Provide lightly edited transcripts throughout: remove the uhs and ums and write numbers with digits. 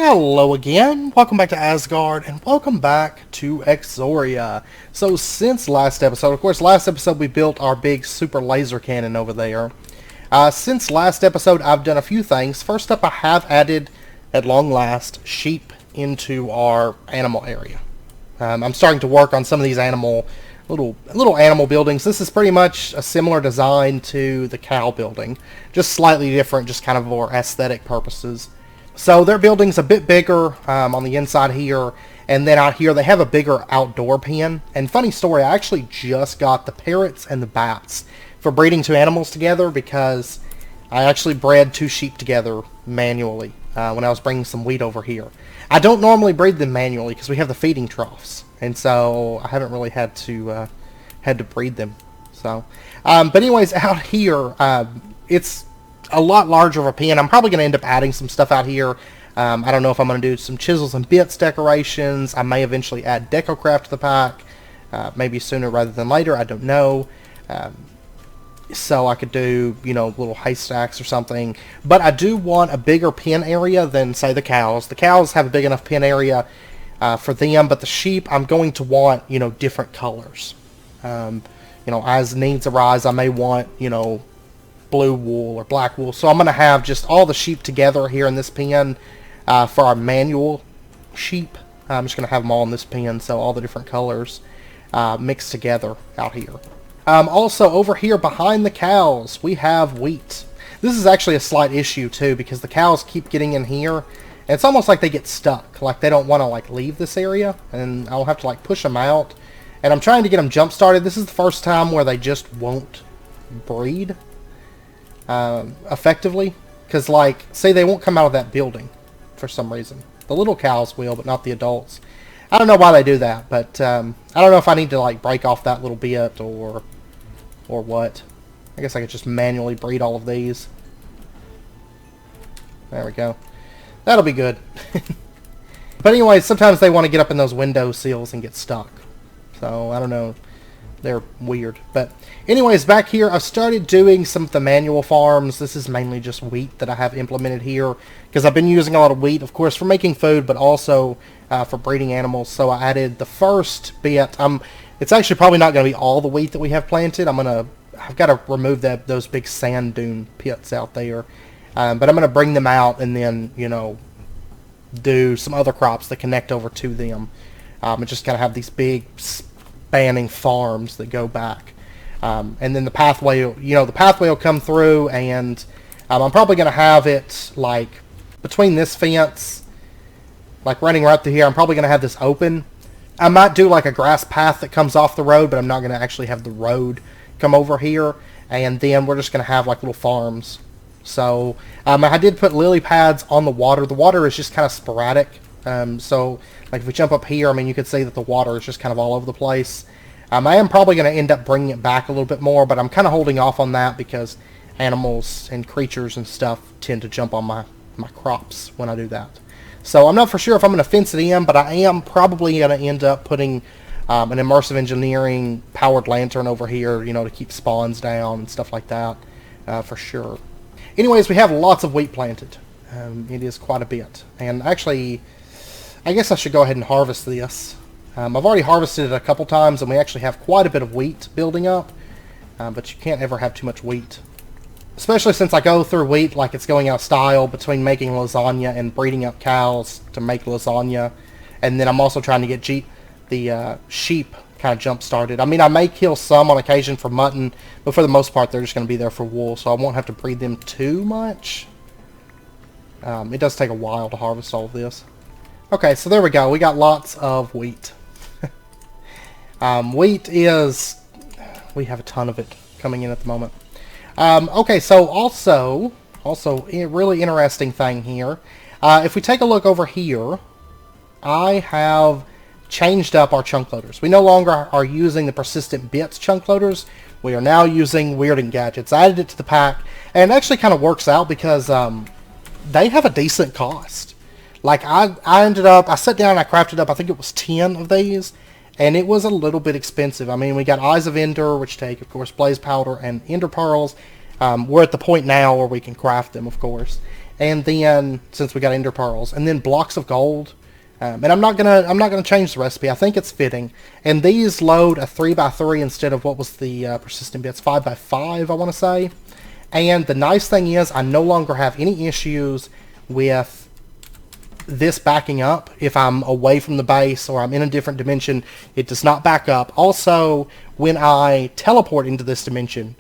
Hello again, welcome back to Asgard, and welcome back to Exoria. So since last episode, of course last episode we built our big super laser cannon over there. Since last episode I've done a few things. First up, I have added, at long last, sheep into our animal area. I'm starting to work on some of these little animal buildings. This is pretty much a similar design to the cow building, just slightly different, just kind of for aesthetic purposes. So their building's a bit bigger on the inside here, and then out here they have a bigger outdoor pen. And funny story, I actually just got the parrots and the bats for breeding two animals together because I actually bred two sheep together manually when I was bringing some wheat over here. I don't normally breed them manually because we have the feeding troughs, and so I haven't really had to breed them. So, but anyways, out here it's a lot larger of a pen. I'm probably going to end up adding some stuff out here. I don't know if I'm going to do some chisels and bits decorations. I may eventually add DecoCraft to the pack, maybe sooner rather than later. I don't know. So I could do, little haystacks or something. But I do want a bigger pen area than, say, the cows. The cows have a big enough pen area for them, but the sheep, I'm going to want, different colors. As needs arise, I may want, blue wool or black wool. So I'm going to have just all the sheep together here in this pen for our manual sheep. I'm just going to have them all in this pen, so all the different colors mixed together out here. Also, over here behind the cows, we have wheat. This is actually a slight issue too, because the cows keep getting in here, and it's almost like they get stuck. Like they don't want to leave this area, and I'll have to push them out. And I'm trying to get them jump started. This is the first time where they just won't breed effectively, because say they won't come out of that building for some reason. The little cows will, but not the adults. I don't know why they do that, but I don't know if I need to break off that little bit or what. I guess I could just manually breed all of these. There we go. That'll be good. But anyway, sometimes they want to get up in those window sills and get stuck. So I don't know. They're weird. But anyways, back here I've started doing some of the manual farms. This is mainly just wheat that I have implemented here, because I've been using a lot of wheat, of course, for making food, but also for breeding animals. So I added the first bit. It's actually probably not going to be all the wheat that we have planted. I've got to remove those big sand dune pits out there. But I'm going to bring them out and then, do some other crops that connect over to them. And just kind of have these big spanning farms that go back. And then the pathway will come through, and I'm probably going to have it between this fence, running right through here. I'm probably going to have this open. I might do a grass path that comes off the road, but I'm not going to actually have the road come over here. And then we're just going to have little farms. So I did put lily pads on the water. The water is just kind of sporadic. So if we jump up here, you can see that the water is just kind of all over the place. I am probably going to end up bringing it back a little bit more, but I'm kind of holding off on that because animals and creatures and stuff tend to jump on my crops when I do that. So I'm not for sure if I'm going to fence it in, but I am probably going to end up putting an immersive engineering powered lantern over here, to keep spawns down and stuff like that, for sure. Anyways, we have lots of wheat planted. It is quite a bit. And actually, I guess I should go ahead and harvest this. I've already harvested it a couple times, and we actually have quite a bit of wheat building up. But you can't ever have too much wheat. Especially since I go through wheat like it's going out of style between making lasagna and breeding up cows to make lasagna. And then I'm also trying to get the sheep kind of jump started. I may kill some on occasion for mutton, but for the most part they're just going to be there for wool, so I won't have to breed them too much. It does take a while to harvest all of this. Okay, so there we go. We got lots of wheat. We have a ton of it coming in at the moment. Okay, so also a really interesting thing here. If we take a look over here, I have changed up our chunk loaders. We no longer are using the persistent bits chunk loaders. We are now using Weird and Gadgets. I added it to the pack, and it actually kind of works out because they have a decent cost. I sat down and I crafted up, I think it was 10 of these, and it was a little bit expensive. We got Eyes of Ender, which take, of course, Blaze Powder and Ender Pearls. We're at the point now where we can craft them, of course. and then since we got ender pearls, and then blocks of gold. And I'm not gonna change the recipe. I think it's fitting. And these load a 3x3 instead of what was the persistent bits, 5x5, I want to say. And the nice thing is, I no longer have any issues with this backing up. If I'm away from the base or I'm in a different dimension, it does not back up. Also, when I teleport into this dimension,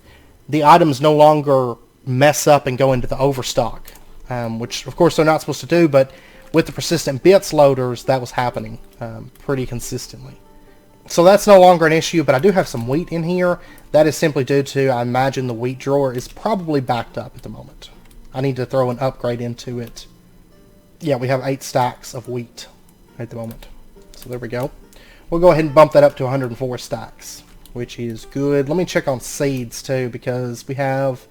the items no longer mess up and go into the overstock, which of course they're not supposed to do, but with the persistent bits loaders, that was happening pretty consistently. So that's no longer an issue, but I do have some wheat in here. That is simply due to, I imagine the wheat drawer is probably backed up at the moment. I need to throw an upgrade into it. Yeah, we have 8 stacks of wheat at the moment. So there we go. We'll go ahead and bump that up to 104 stacks, which is good. Let me check on seeds too, because we have...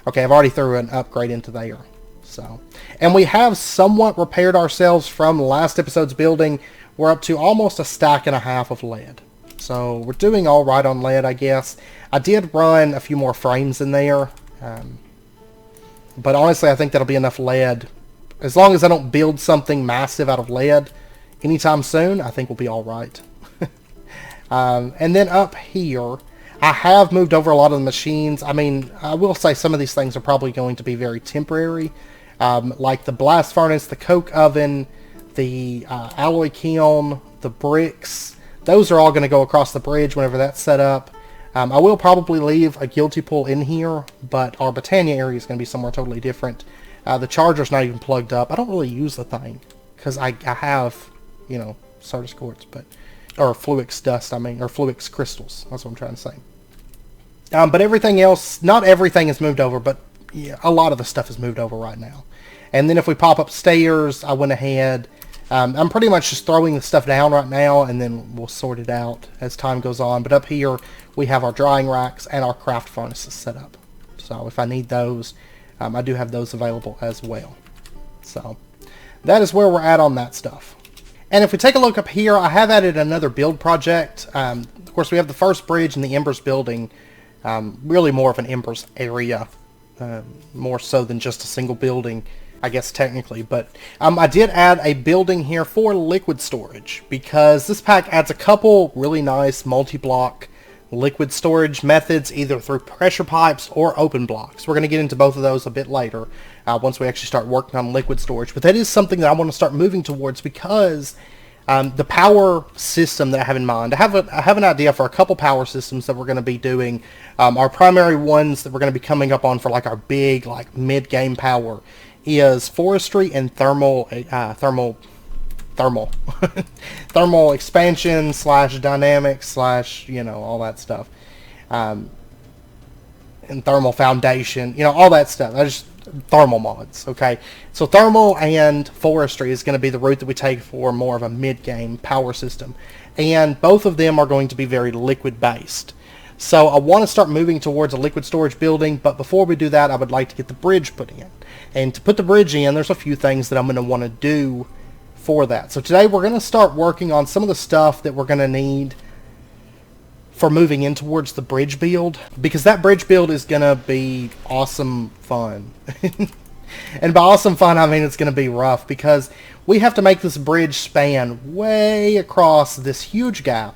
Okay, I've already threw an upgrade into there. So, and we have somewhat repaired ourselves from last episode's building. We're up to almost a stack and a half of lead. So we're doing all right on lead, I guess. I did run a few more frames in there. But honestly, I think that'll be enough lead. As long as I don't build something massive out of lead anytime soon, I think we'll be all right. And then up here, I have moved over a lot of the machines. I mean, I will say some of these things are probably going to be very temporary. Like the blast furnace, the coke oven, the alloy kiln, the bricks. Those are all going to go across the bridge whenever that's set up. I will probably leave a guilty pool in here, but our Britannia area is going to be somewhere totally different. The charger's not even plugged up. I don't really use the thing because I have, you know, Certus quartz, but or Fluix dust, I mean, or Fluix crystals. That's what I'm trying to say. But everything else, not everything is moved over, but yeah, a lot of the stuff is moved over right now. And then if we pop upstairs, I went ahead. I'm pretty much just throwing the stuff down right now, and then we'll sort it out as time goes on. But up here, we have our drying racks and our craft furnaces set up. So if I need those, I do have those available as well. So that is where we're at on that stuff. And if we take a look up here, I have added another build project. Of course, we have the first bridge in the Embers building. Really more of an Embers area, more so than just a single building, I guess technically. But I did add a building here for liquid storage, because this pack adds a couple really nice multi-block liquid storage methods, either through pressure pipes or open blocks. We're going to get into both of those a bit later, once we actually start working on liquid storage. But that is something that I want to start moving towards, because the power system that I have in mind, I have an idea for a couple power systems that we're going to be doing. Our primary ones that we're going to be coming up on for like our big like mid-game power is forestry and thermal thermal expansion / dynamics / you know, all that stuff, and thermal foundation, you know, all that stuff. I just thermal mods. Okay, so thermal and forestry is going to be the route that we take for more of a mid-game power system, and both of them are going to be very liquid based. So I want to start moving towards a liquid storage building, but before we do that, I would like to get the bridge put in. And to put the bridge in, there's a few things that I'm going to want to do for that. So today we're going to start working on some of the stuff that we're going to need for moving in towards the bridge build, because that bridge build is going to be awesome fun. And by awesome fun, I mean it's going to be rough, because we have to make this bridge span way across this huge gap.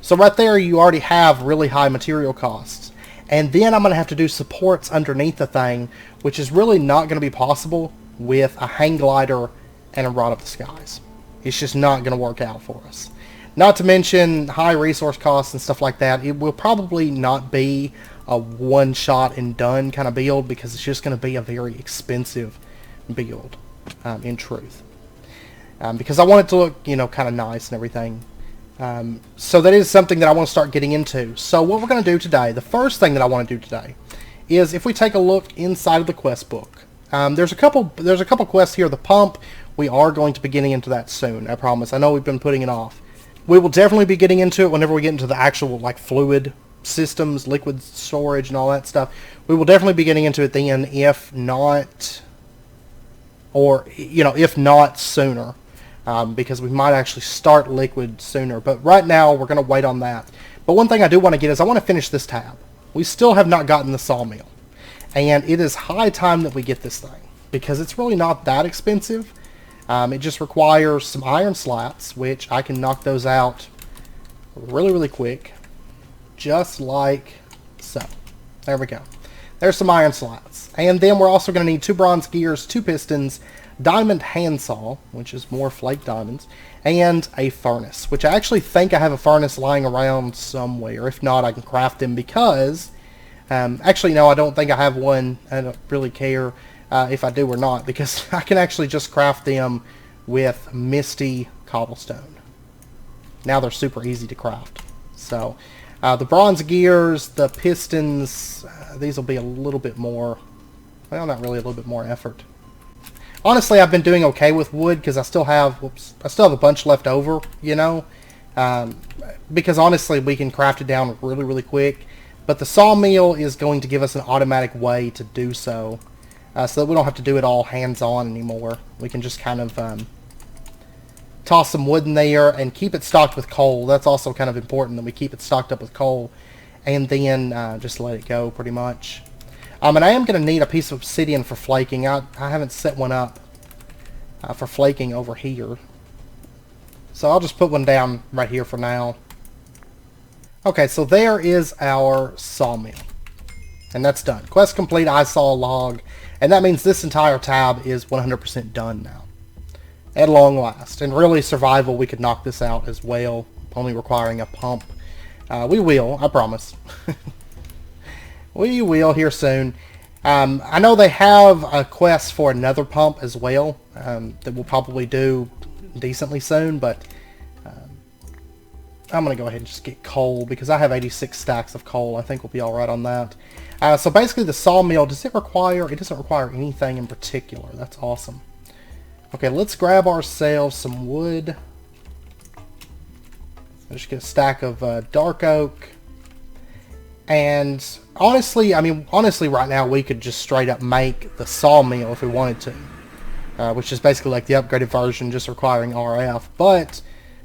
So right there you already have really high material costs. And then I'm going to have to do supports underneath the thing, which is really not going to be possible with a hang glider and a rod of the skies. It's just not going to work out for us. Not to mention high resource costs and stuff like that. It will probably not be a one-shot and done kind of build, because it's just going to be a very expensive build, in truth. Because I want it to look, you know, kind of nice and everything. So that is something that I want to start getting into. So what we're going to do today, the first thing that I want to do today, is if we take a look inside of the quest book. There's a couple quests here. The pump, we are going to be getting into that soon, I promise. I know we've been putting it off. We will definitely be getting into it whenever we get into the actual like fluid systems, liquid storage and all that stuff. We will definitely be getting into it then, if not, or you know, if not sooner, because we might actually start liquid sooner. But right now we're going to wait on that. But one thing I do want to get is I want to finish this tab. We still have not gotten the sawmill, and it is high time that we get this thing. because it's really not that expensive. It just requires some iron slats, which I can knock those out really quick, just like so. There we go. There's some iron slats. And then we're also going to need 2 bronze gears, 2 pistons, diamond handsaw, which is more flake diamonds, and a furnace, which I actually think I have a furnace lying around somewhere. If not, I can craft them because... actually, no, I don't think I have one. I don't really care if I do or not, because I can actually just craft them with misty cobblestone. Now they're super easy to craft. So, the bronze gears, the pistons, these will be a little bit more... Well, not really a little bit more effort. Honestly, I've been doing okay with wood because I still have, I still have a bunch left over, you know, because honestly, we can craft it down really quick. But the sawmill is going to give us an automatic way to do so, so that we don't have to do it all hands-on anymore. We can just kind of toss some wood in there and keep it stocked with coal. That's also kind of important that we keep it stocked up with coal, and then just let it go pretty much. And I am going to need a piece of obsidian for flaking. I haven't set one up for flaking over here. So I'll just put one down right here for now. Okay, so there is our sawmill. And that's done. Quest complete, I saw a log. And that means this entire tab is 100% done now. At long last. And really, survival, we could knock this out as well. Only requiring a pump. We will, I promise. We will here soon. I know they have a quest for another pump as well that we'll probably do decently soon, but I'm going to go ahead and just get coal because I have 86 stacks of coal. I think we'll be alright on that. So basically the sawmill, does it require... It doesn't require anything in particular. That's awesome. Okay, let's grab ourselves some wood. Let's just get a stack of dark oak. And honestly, honestly right now we could just straight up make the sawmill if we wanted to. Which is basically like the upgraded version, just requiring RF. But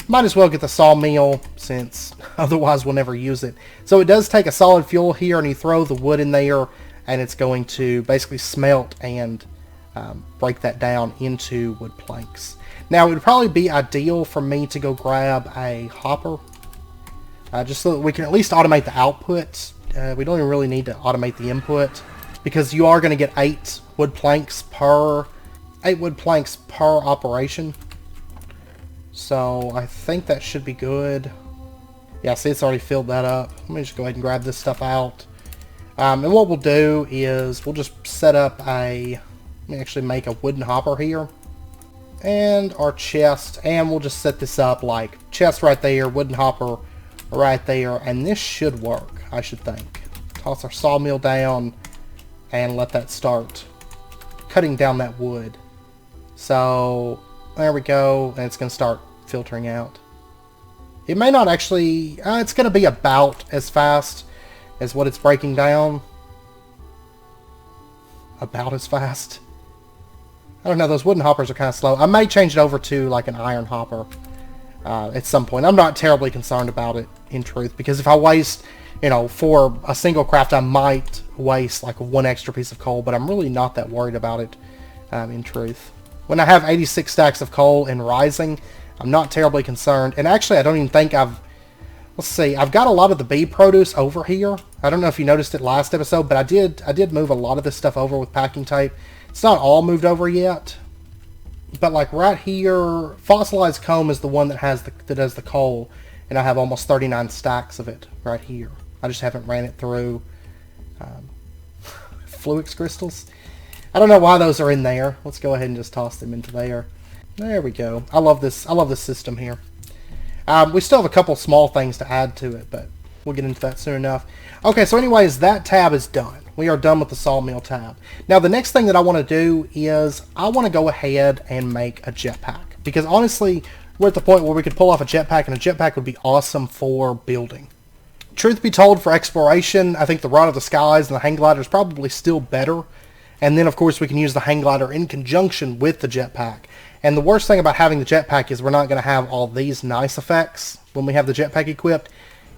might as well get the sawmill since otherwise we'll never use it. So it does take a solid fuel here, and you throw the wood in there and it's going to basically smelt and break that down into wood planks. Now it would probably be ideal for me to go grab a hopper. Just so that we can at least automate the output. We don't even really need to automate the input, because you are going to get 8 wood planks per operation. So I think that should be good. Yeah, see, it's already filled that up. Let me just go ahead and grab this stuff out. And what we'll do is we'll just set up a... Let me actually make a wooden hopper here. And our chest. And we'll just set this up like chest right there, wooden hopper right there, and this should work, I should think. Toss our sawmill down and let that start cutting down that wood. So there we go, and it's going to start filtering out. It may not actually... it's going to be about as fast as what it's breaking down. About as fast. I don't know, those wooden hoppers are kind of slow. I may change it over to like an iron hopper at some point. I'm not terribly concerned about it, in truth, because if I waste, you know, for a single craft, I might waste like 1 extra piece of coal, but I'm really not that worried about it, in truth. When I have 86 stacks of coal and rising, I'm not terribly concerned. And actually, I don't even think I've... Let's see, I've got a lot of the bee produce over here. I don't know if you noticed it last episode, but I did move a lot of this stuff over with packing tape. It's not all moved over yet. But like right here, fossilized comb is the one that does the coal, and I have almost 39 stacks of it right here. I just haven't ran it through Fluix crystals. I don't know why those are in there. Let's go ahead and just toss them into there. There we go. I love this system here. We still have a couple small things to add to it, but we'll get into that soon enough. Okay, so anyways, that tab is done. We are done with the sawmill tab. Now, the next thing that I want to do is I want to go ahead and make a jetpack. Because honestly, we're at the point where we could pull off a jetpack, and a jetpack would be awesome for building. Truth be told, for exploration, I think the Rod of the Skies and the hang glider is probably still better. And then, of course, we can use the hang glider in conjunction with the jetpack. And the worst thing about having the jetpack is we're not going to have all these nice effects when we have the jetpack equipped.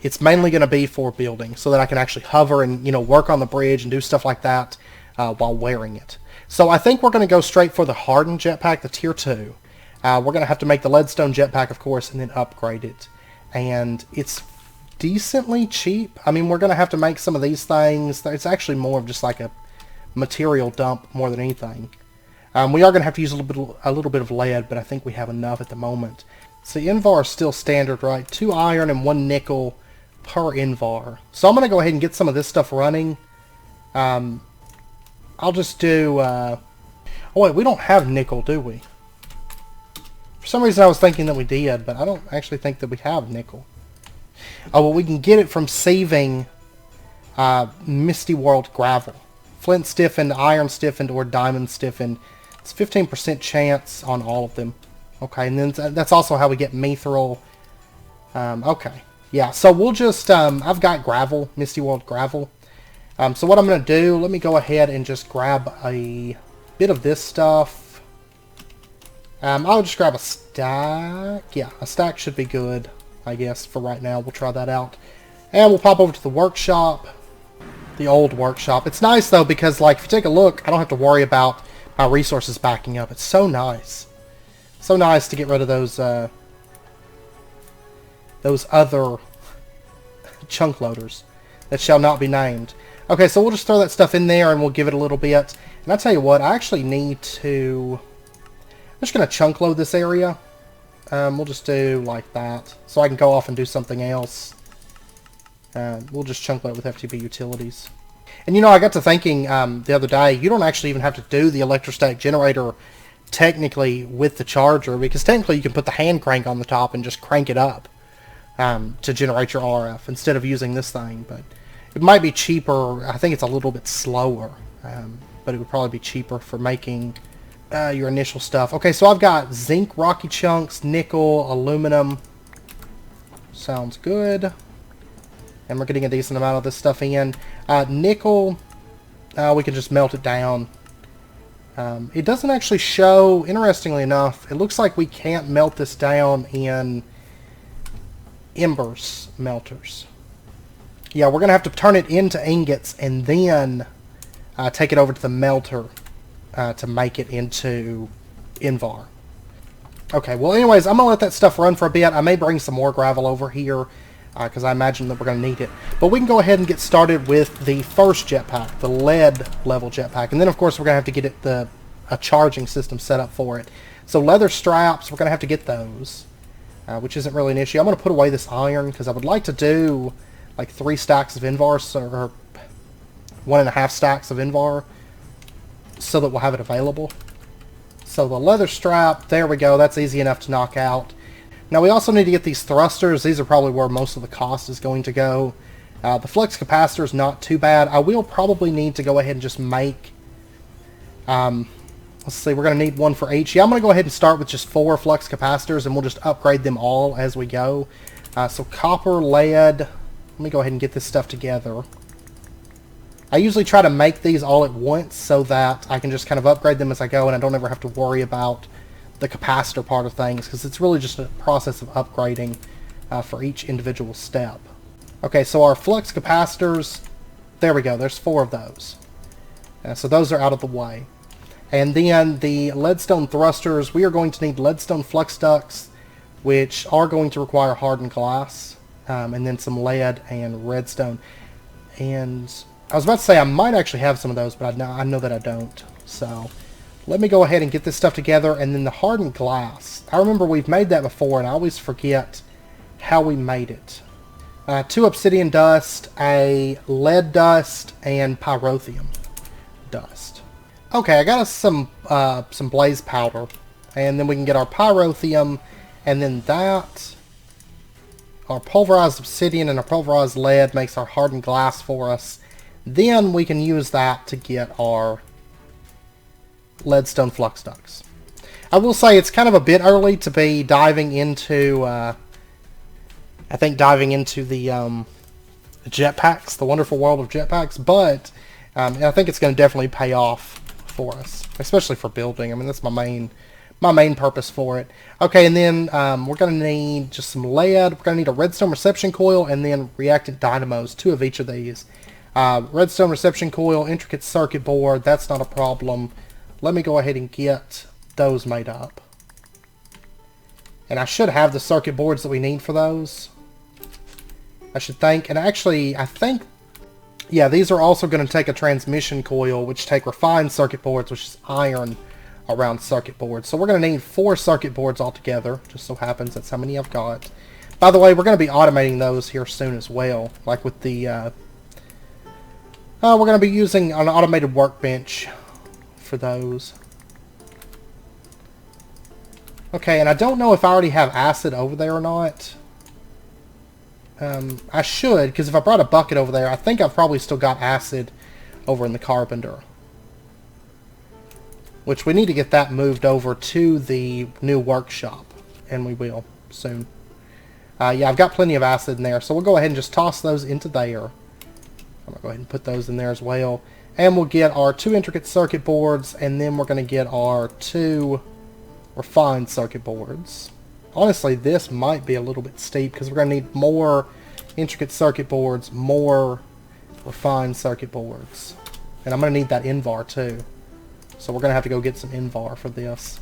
It's mainly going to be for building, so that I can actually hover and, you know, work on the bridge and do stuff like that while wearing it. So I think we're going to go straight for the Hardened Jetpack, the Tier 2. We're going to have to make the Leadstone Jetpack, of course, and then upgrade it. And it's decently cheap. I mean, we're going to have to make some of these things. It's actually more of just like a material dump more than anything. We are going to have to use a little bit of lead, but I think we have enough at the moment. So Invar is still standard, right? 2 iron and 1 nickel per Invar. So I'm going to go ahead and get some of this stuff running. I'll just do... oh wait, we don't have nickel, do we? For some reason I was thinking that we did, but I don't actually think that we have nickel. Oh, well, we can get it from saving Misty World gravel. Flint stiffened, iron stiffened, or diamond stiffened. It's 15% chance on all of them. Okay, and then that's also how we get mithril. Okay, yeah, so we'll just... I've got gravel, Misty World gravel. So what I'm going to do, let me go ahead and just grab a bit of this stuff. I'll just grab a stack. Yeah, a stack should be good, I guess, for right now. We'll try that out. And we'll pop over to the workshop. The old workshop. It's nice, though, because, like, if you take a look, I don't have to worry about my resources backing up. It's so nice. So nice to get rid of those other chunk loaders that shall not be named. Okay, so we'll just throw that stuff in there and we'll give it a little bit. And I'll tell you what, I actually need to... I'm just going to chunk load this area. We'll just do like that. So I can go off and do something else. We'll just chunk load with FTP utilities. And you know, I got to thinking the other day, you don't actually even have to do the electrostatic generator technically with the charger, because technically you can put the hand crank on the top and just crank it up to generate your RF instead of using this thing. But it might be cheaper. I think it's a little bit slower, but it would probably be cheaper for making your initial stuff. Okay, so I've got zinc, rocky chunks, nickel, aluminum. Sounds good. And we're getting a decent amount of this stuff in. Nickel, we can just melt it down. It doesn't actually show, interestingly enough, it looks like we can't melt this down in embers melters. Yeah, we're going to have to turn it into ingots and then take it over to the melter to make it into Invar. Okay, well anyways, I'm going to let that stuff run for a bit. I may bring some more gravel over here because I imagine that we're going to need it. But we can go ahead and get started with the first jetpack, the lead level jetpack. And then of course we're going to have to get it a charging system set up for it. So leather straps, we're going to have to get those, which isn't really an issue. I'm going to put away this iron because I would like to do like 3 stacks of Invar, or 1.5 stacks of Invar, so that we'll have it available. So the leather strap, there we go, that's easy enough to knock out. Now we also need to get these thrusters. These are probably where most of the cost is going to go. The flux capacitor is not too bad. I will probably need to go ahead and just make... let's see, we're going to need one for each. Yeah, I'm going to go ahead and start with just 4 flux capacitors, and we'll just upgrade them all as we go. So copper, lead... Let me go ahead and get this stuff together. I usually try to make these all at once so that I can just kind of upgrade them as I go and I don't ever have to worry about the capacitor part of things, because it's really just a process of upgrading for each individual step. Okay, so our flux capacitors, there we go, there's 4 of those. So those are out of the way. And then the leadstone thrusters, we are going to need leadstone flux ducts, which are going to require hardened glass. And then some lead and redstone. And I was about to say I might actually have some of those, but I know that I don't. So let me go ahead and get this stuff together. And then the hardened glass. I remember we've made that before, and I always forget how we made it. 2 obsidian dust, a lead dust, and pyrotheum dust. Okay, I got us some blaze powder. And then we can get our pyrotheum, and then that... Our pulverized obsidian and our pulverized lead makes our hardened glass for us. Then we can use that to get our leadstone flux ducts. I will say it's kind of a bit early to be diving into, I think diving into the jetpacks, the wonderful world of jetpacks, but I think it's going to definitely pay off for us, especially for building. I mean, that's my main purpose for it. Okay, and then we're going to need just some lead. We're going to need a redstone reception coil and then reactant dynamos, 2 of each of these. Redstone reception coil, intricate circuit board, that's not a problem. let me go ahead and get those made up. And I should have the circuit boards that we need for those. I should think. And actually, I think, yeah, these are also going to take a transmission coil, which take refined circuit boards, which is iron around circuit boards. So we're going to need 4 circuit boards altogether. Just so happens that's how many I've got. By the way, we're going to be automating those here soon as well. Like with the, we're going to be using an automated workbench for those. Okay, and I don't know if I already have acid over there or not. I should, because if I brought a bucket over there, I think I've probably still got acid over in the carpenter. Which we need to get that moved over to the new workshop. And we will soon. Yeah, I've got plenty of acid in there, so we'll go ahead and just toss those into there. I'm going to go ahead and put those in there as well. And we'll get our 2 intricate circuit boards, and then we're going to get our 2 refined circuit boards. Honestly, this might be a little bit steep because we're going to need more intricate circuit boards, more refined circuit boards. And I'm going to need that Invar too. So we're going to have to go get some Invar for this.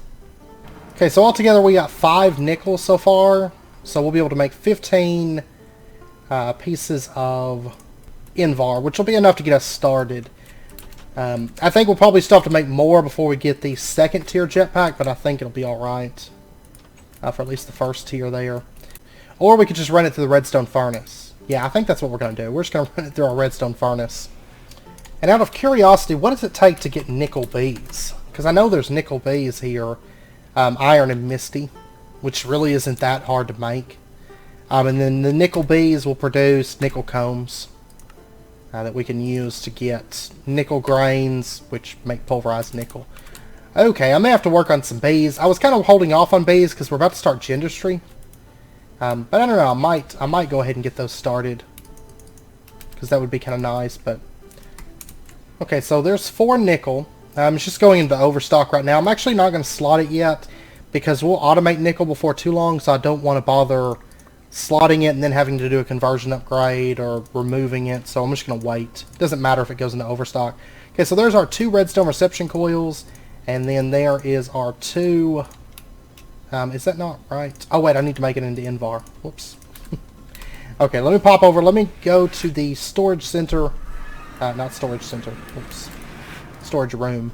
Okay, so altogether we got 5 nickel so far. So we'll be able to make 15 pieces of Invar, which will be enough to get us started. I think we'll probably still have to make more before we get the 2nd tier jetpack, but I think it'll be alright. For at least the 1st tier there. Or we could just run it through the redstone furnace. Yeah, I think that's what we're going to do. We're just going to run it through our redstone furnace. And out of curiosity, what does it take to get nickel bees? Because I know there's nickel bees here. Iron and misty, which really isn't that hard to make. And then the nickel bees will produce nickel combs. That we can use to get nickel grains, which make pulverized nickel. Okay, I may have to work on some bees. I was kind of holding off on bees because we're about to start gendustry. But I don't know, I might go ahead and get those started. Because that would be kind of nice, but... Okay, so there's 4 nickel. It's just going into overstock right now. I'm actually not going to slot it yet because we'll automate nickel before too long, so I don't want to bother slotting it and then having to do a conversion upgrade or removing it, so I'm just going to wait. It doesn't matter if it goes into overstock. Okay, so there's our 2 redstone reception coils, and then there is our 2... is that not right? Oh wait, I need to make it into Invar. Whoops. Okay, let me pop over. Let me go to the storage center. Not storage center. Oops. Storage room.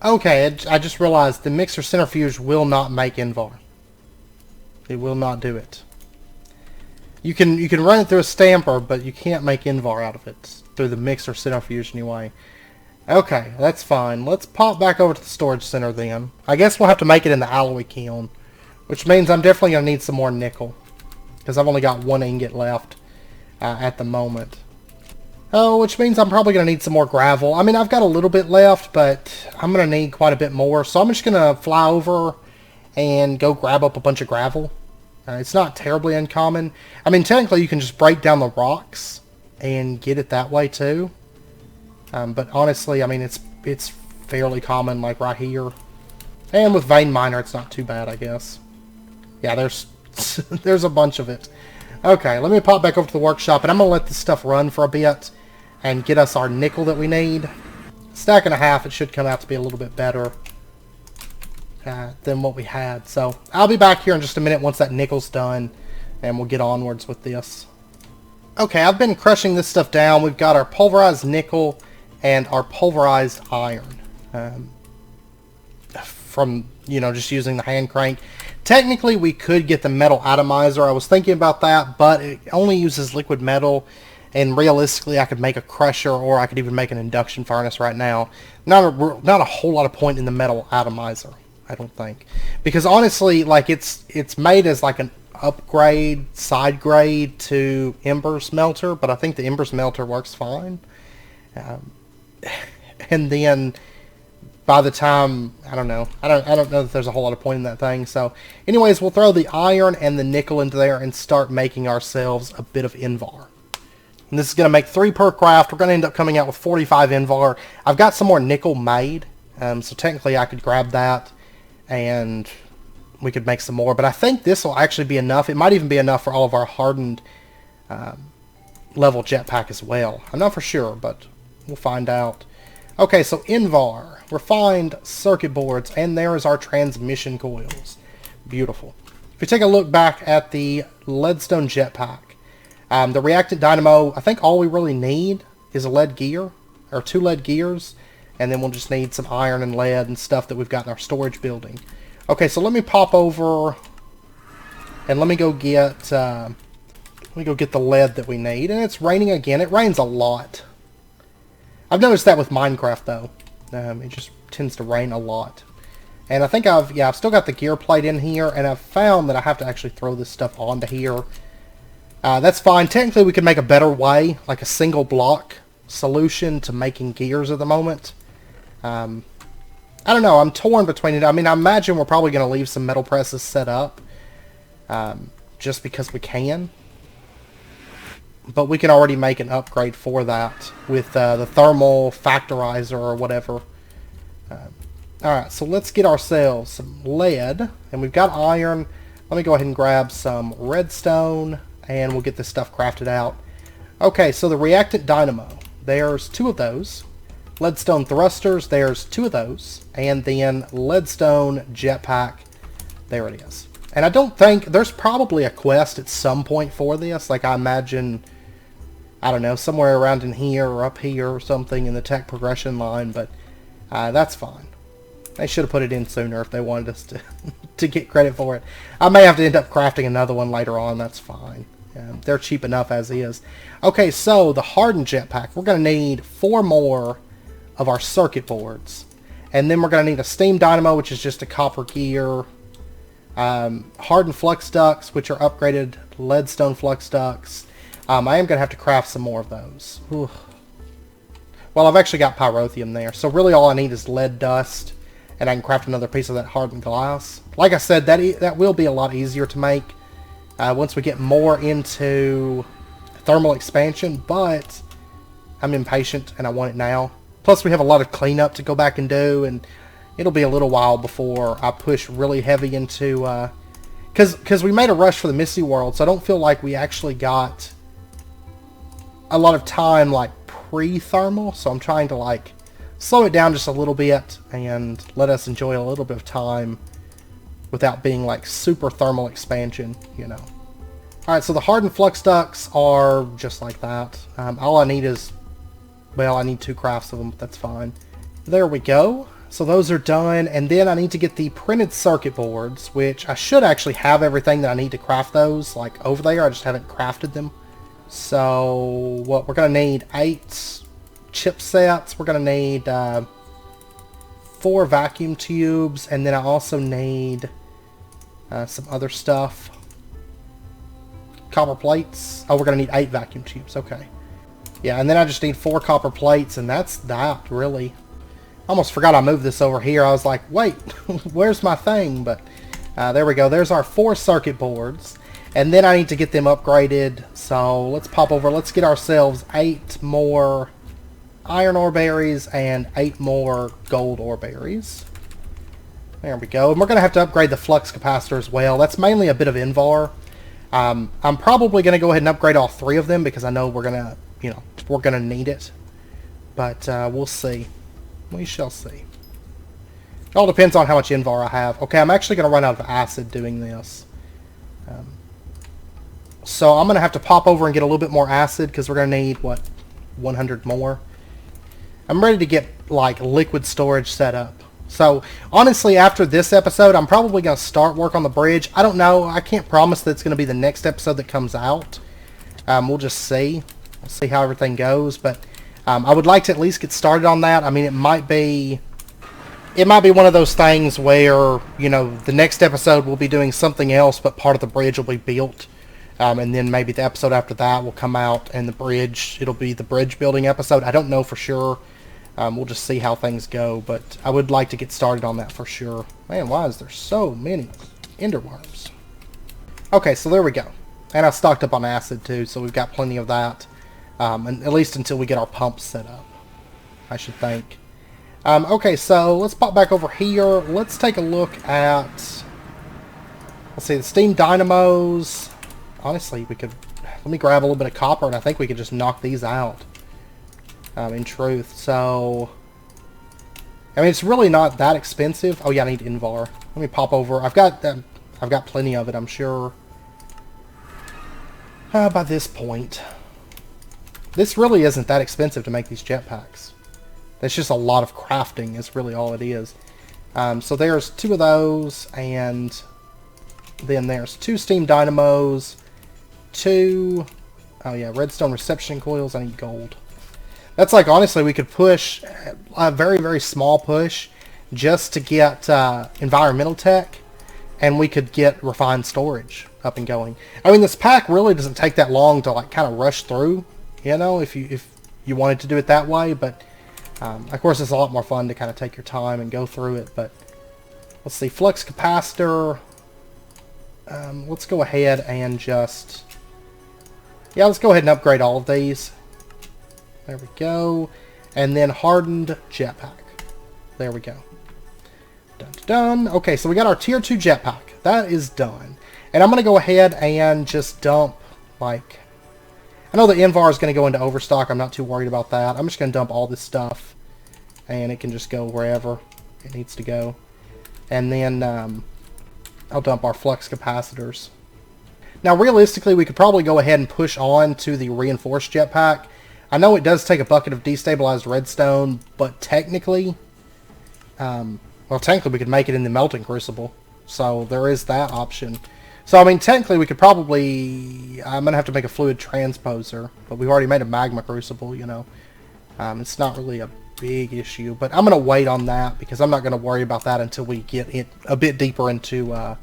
Okay, I just realized the mixer centrifuge will not make Invar. It will not do it. You can run it through a stamper, but you can't make Invar out of it through the mixer centrifuge anyway. Okay, that's fine. Let's pop back over to the storage center then. I guess we'll have to make it in the alloy kiln, which means I'm definitely going to need some more nickel, because I've only got 1 ingot left at the moment. Oh, which means I'm probably going to need some more gravel. I mean, I've got a little bit left, but I'm going to need quite a bit more. So I'm just going to fly over and go grab up a bunch of gravel. It's not terribly uncommon. I mean, technically you can just break down the rocks and get it that way too. But honestly, I mean, it's fairly common, like right here. And with vein miner, it's not too bad, I guess. Yeah, there's there's a bunch of it. Okay, let me pop back over to the workshop, and I'm going to let this stuff run for a bit and get us our nickel that we need. Stack and a half, it should come out to be a little bit better than what we had. So I'll be back here in just a minute once that nickel's done, and we'll get onwards with this. Okay, I've been crushing this stuff down. We've got our pulverized nickel and our pulverized iron from, you know, just using the hand crank. Technically, we could get the metal atomizer. I was thinking about that, but it only uses liquid metal, and realistically, I could make a crusher, or I could even make an induction furnace right now. Not a whole lot of point in the metal atomizer, I don't think, because honestly, like it's made as like an upgrade, side grade to Ember Smelter, but I think the Ember Smelter works fine. And then by the time, I don't know that there's a whole lot of point in that thing. So anyways, we'll throw the iron and the nickel into there and start making ourselves a bit of Invar. And this is going to make 3 per craft. We're going to end up coming out with 45 Invar. I've got some more nickel made, so technically I could grab that and we could make some more. But I think this will actually be enough. It might even be enough for all of our hardened level jetpack as well. I'm not for sure, but we'll find out. Okay, so Invar, refined circuit boards, and there is our transmission coils. Beautiful. If you take a look back at the leadstone jetpack, the reactant dynamo, I think all we really need is a lead gear, or 2 lead gears, and then we'll just need some iron and lead and stuff that we've got in our storage building. Okay, so let me pop over and let me go get the lead that we need. And it's raining again. It rains a lot. I've noticed that with Minecraft though. It just tends to rain a lot. And I think I've still got the gear plate in here, and I've found that I have to actually throw this stuff onto here. That's fine. Technically we could make a better way, like a single block solution to making gears at the moment. I don't know. I'm torn between it. I mean, I imagine we're probably going to leave some metal presses set up, just because we can. But we can already make an upgrade for that with the thermal factorizer or whatever. Alright, so let's get ourselves some lead. And we've got iron. Let me go ahead and grab some redstone, and we'll get this stuff crafted out. Okay, so the reactant dynamo. There's 2 of those. Leadstone thrusters, there's 2 of those. And then leadstone jetpack, there it is. And I don't think, there's probably a quest at some point for this. Like I imagine, I don't know, somewhere around in here or up here or something in the tech progression line, but that's fine. They should have put it in sooner if they wanted us to get credit for it. I may have to end up crafting another one later on, that's fine. They're cheap enough as is. Okay, so the hardened jetpack, we're going to need 4 more of our circuit boards. And then we're going to need a steam dynamo, which is just a copper gear. Hardened flux ducts, which are upgraded leadstone flux ducts. I am going to have to craft some more of those. Whew. Well, I've actually got pyrotheum there, so really all I need is lead dust, and I can craft another piece of that hardened glass. Like I said, that will be a lot easier to make once we get more into thermal expansion, but I'm impatient and I want it now. Plus we have a lot of cleanup to go back and do, and it'll be a little while before I push really heavy into... Because we made a rush for the Misty world, so I don't feel like we actually got a lot of time like pre-thermal, so I'm trying to like slow it down just a little bit and let us enjoy a little bit of time without being like super thermal expansion, you know. Alright, so the hardened flux ducts are just like that. All I need is, well, I need 2 crafts of them, but that's fine. There we go. So those are done, and then I need to get the printed circuit boards, which I should actually have everything that I need to craft those, like over there. I just haven't crafted them. So what we're going to need 8 chipsets. We're going to need 4 vacuum tubes, and then I also need some other stuff. Copper plates. Oh, we're going to need 8 vacuum tubes. Okay. Yeah, and then I just need 4 copper plates, and that's that, really. I almost forgot I moved this over here. I was like, wait, where's my thing? But there we go. There's our 4 circuit boards. And then I need to get them upgraded. So let's pop over. Let's get ourselves 8 more iron ore berries and 8 more gold ore berries. There we go. And we're going to have to upgrade the flux capacitor as well. That's mainly a bit of Invar. I'm probably going to go ahead and upgrade all 3 of them because I know we're going to, you know, we're going to need it. But we'll see. We shall see. It all depends on how much Invar I have. Okay, I'm actually going to run out of acid doing this. So I'm going to have to pop over and get a little bit more acid because we're going to need, what, 100 more? I'm ready to get, like, liquid storage set up. So, honestly, after this episode, I'm probably going to start work on the bridge. I don't know. I can't promise that it's going to be the next episode that comes out. We'll just see. We'll see how everything goes. But I would like to at least get started on that. I mean, it might be one of those things where, you know, the next episode we'll be doing something else, but part of the bridge will be built. And then maybe the episode after that will come out, and the bridge, it'll be the bridge building episode. I don't know for sure. We'll just see how things go, but I would like to get started on that for sure. Man, why is there so many enderworms? Okay, so there we go. And I stocked up on acid too, so we've got plenty of that. And at least until we get our pumps set up, I should think. Okay, so let's pop back over here. Let's take a look at, let's see, the steam dynamos. Honestly, we could, let me grab a little bit of copper, and I think we could just knock these out, in truth. So, I mean, it's really not that expensive. Oh yeah, I need Invar. Let me pop over. I've got plenty of it, I'm sure. By this point. This really isn't that expensive to make these jetpacks. That's just a lot of crafting is really all it is. So there's 2 of those, and then there's 2 steam dynamos, 2... Oh yeah, redstone reception coils. I need gold. That's like, honestly, we could push a very, very small push just to get environmental tech, and we could get refined storage up and going. I mean, this pack really doesn't take that long to like kind of rush through, you know, if you wanted to do it that way. But of course, it's a lot more fun to kind of take your time and go through it. But let's see, flux capacitor. Let's go ahead and just... Yeah, let's go ahead and upgrade all of these. There we go. And then hardened jetpack. There we go. Done, done. Okay, so we got our tier 2 jetpack. That is done. And I'm going to go ahead and just dump, like... I know the Invar is going to go into overstock. I'm not too worried about that. I'm just going to dump all this stuff. And it can just go wherever it needs to go. And then I'll dump our flux capacitors. Now, realistically, we could probably go ahead and push on to the reinforced jetpack. I know it does take a bucket of destabilized redstone, but technically, well, technically we could make it in the melting crucible. So there is that option. So, I mean, technically we could probably... I'm going to have to make a fluid transposer, but we've already made a magma crucible, you know. It's not really a big issue, but I'm going to wait on that because I'm not going to worry about that until we get it a bit deeper into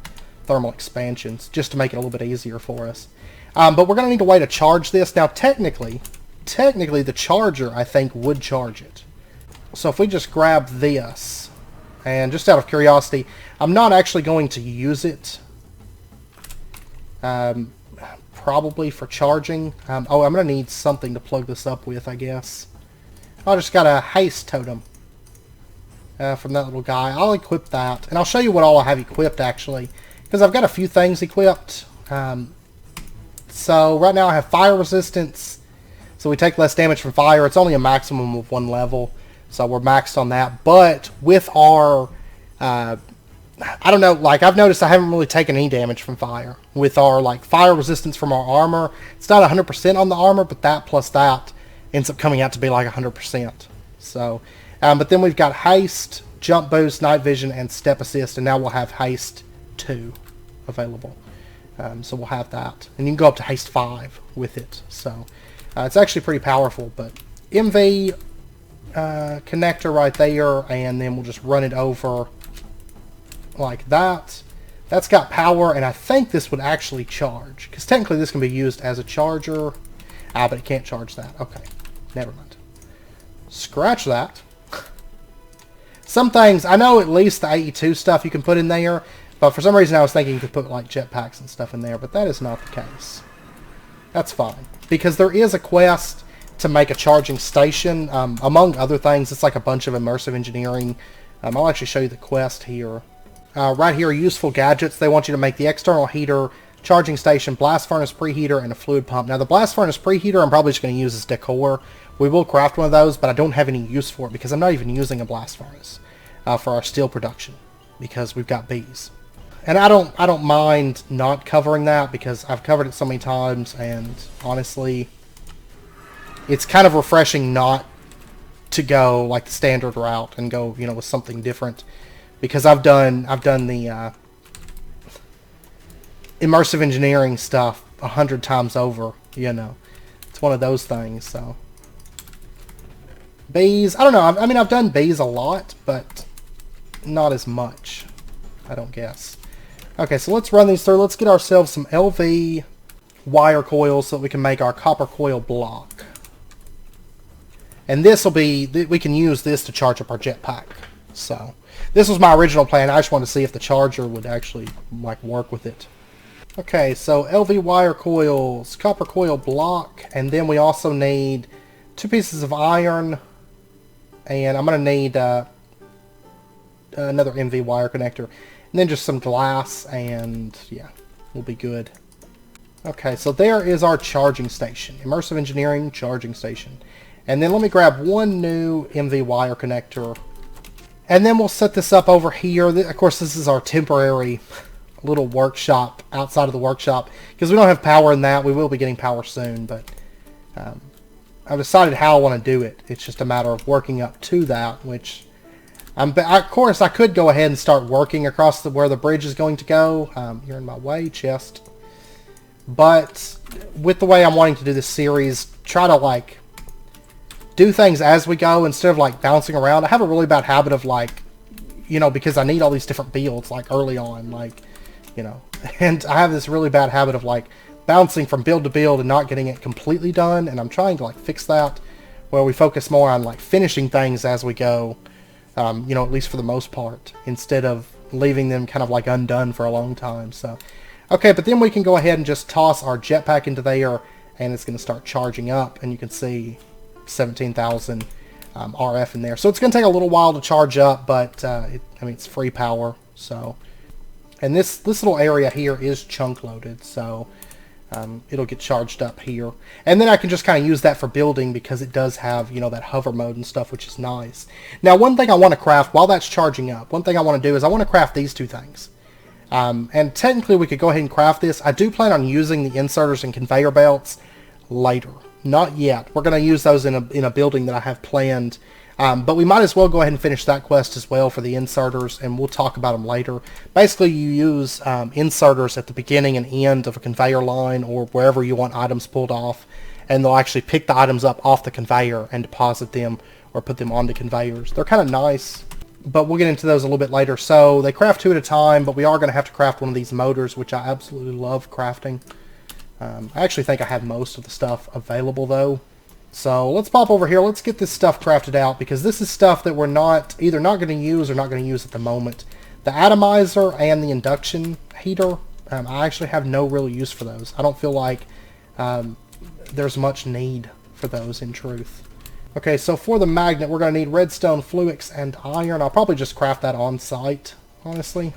thermal expansions, just to make it a little bit easier for us. But we're going to need a way to charge this. Now, technically the charger, I think, would charge it. So if we just grab this, and just out of curiosity, I'm not actually going to use it, probably for charging. Oh, I'm going to need something to plug this up with, I guess. I just got a haste totem from that little guy. I'll equip that, and I'll show you what all I have equipped, actually, because I've got a few things equipped. So right now I have fire resistance, so we take less damage from fire. It's only a maximum of 1 level, so we're maxed on that. But with our, I don't know, like I've noticed I haven't really taken any damage from fire. With our like fire resistance from our armor, it's not 100% on the armor, but that plus that ends up coming out to be like 100%. So, but then we've got haste, jump boost, night vision, and step assist, and now we'll have haste 2 available. So we'll have that, and you can go up to haste 5 with it. So it's actually pretty powerful. But MV connector right there, and then we'll just run it over like that. That's got power, and I think this would actually charge, because technically this can be used as a charger. But it can't charge that. Okay, never mind. Scratch that. Some things, I know at least the AE2 stuff you can put in there, but for some reason I was thinking you could put like jetpacks and stuff in there, but that is not the case. That's fine, because there is a quest to make a charging station. Among other things, it's like a bunch of immersive engineering. I'll actually show you the quest here. Right here, useful gadgets. They want you to make the external heater, charging station, blast furnace preheater, and a fluid pump. Now the blast furnace preheater I'm probably just going to use as decor. We will craft one of those, but I don't have any use for it because I'm not even using a blast furnace for our steel production, because we've got bees. And I don't mind not covering that, because I've covered it so many times, and honestly, it's kind of refreshing not to go like the standard route and go, you know, with something different, because I've done the immersive engineering stuff 100 times over, you know. It's one of those things. So bees, I don't know. I mean, I've done bees a lot, but not as much, I don't guess. Okay, so let's run these through. Let's get ourselves some LV wire coils so that we can make our copper coil block. And this will be, we can use this to charge up our jetpack. So this was my original plan. I just wanted to see if the charger would actually like work with it. Okay, so LV wire coils, copper coil block, and then we also need 2 pieces of iron, and I'm going to need another MV wire connector. And then just some glass, and yeah, we'll be good. Okay, so there is our charging station. Immersive Engineering charging station. And then let me grab 1 new MV wire connector. And then we'll set this up over here. Of course, this is our temporary little workshop outside of the workshop, because we don't have power in that. We will be getting power soon, but I've decided how I want to do it. It's just a matter of working up to that, which of course I could go ahead and start working across where the bridge is going to go. You're in my way, chest. But with the way I'm wanting to do this series, try to like do things as we go instead of like bouncing around. I have a really bad habit of like, you know, because I need all these different builds like early on, like, you know, and I have this really bad habit of like bouncing from build to build and not getting it completely done, and I'm trying to like fix that where we focus more on like finishing things as we go, you know, at least for the most part, instead of leaving them kind of like undone for a long time. So okay, but then we can go ahead and just toss our jetpack into there, and it's going to start charging up, and you can see 17,000 RF in there. So it's going to take a little while to charge up, but I mean, it's free power. So, and this little area here is chunk loaded, so it'll get charged up here. And then I can just kind of use that for building, because it does have, you know, that hover mode and stuff, which is nice. Now, one thing I want to craft while that's charging up, one thing I want to do is I want to craft these two things. And technically we could go ahead and craft this. I do plan on using the inserters and conveyor belts later. Not yet. We're going to use those in a building that I have planned. But we might as well go ahead and finish that quest as well for the inserters, and we'll talk about them later. Basically, you use inserters at the beginning and end of a conveyor line or wherever you want items pulled off, and they'll actually pick the items up off the conveyor and deposit them or put them onto conveyors. They're kind of nice, but we'll get into those a little bit later. So they craft 2 at a time, but we are going to have to craft one of these motors, which I absolutely love crafting. I actually think I have most of the stuff available though. So let's pop over here. Let's get this stuff crafted out, because this is stuff that we're either not going to use or not going to use at the moment. The atomizer and the induction heater, I actually have no real use for those. I don't feel like there's much need for those in truth. Okay, so for the magnet, we're going to need redstone, fluix, and iron. I'll probably just craft that on site, honestly.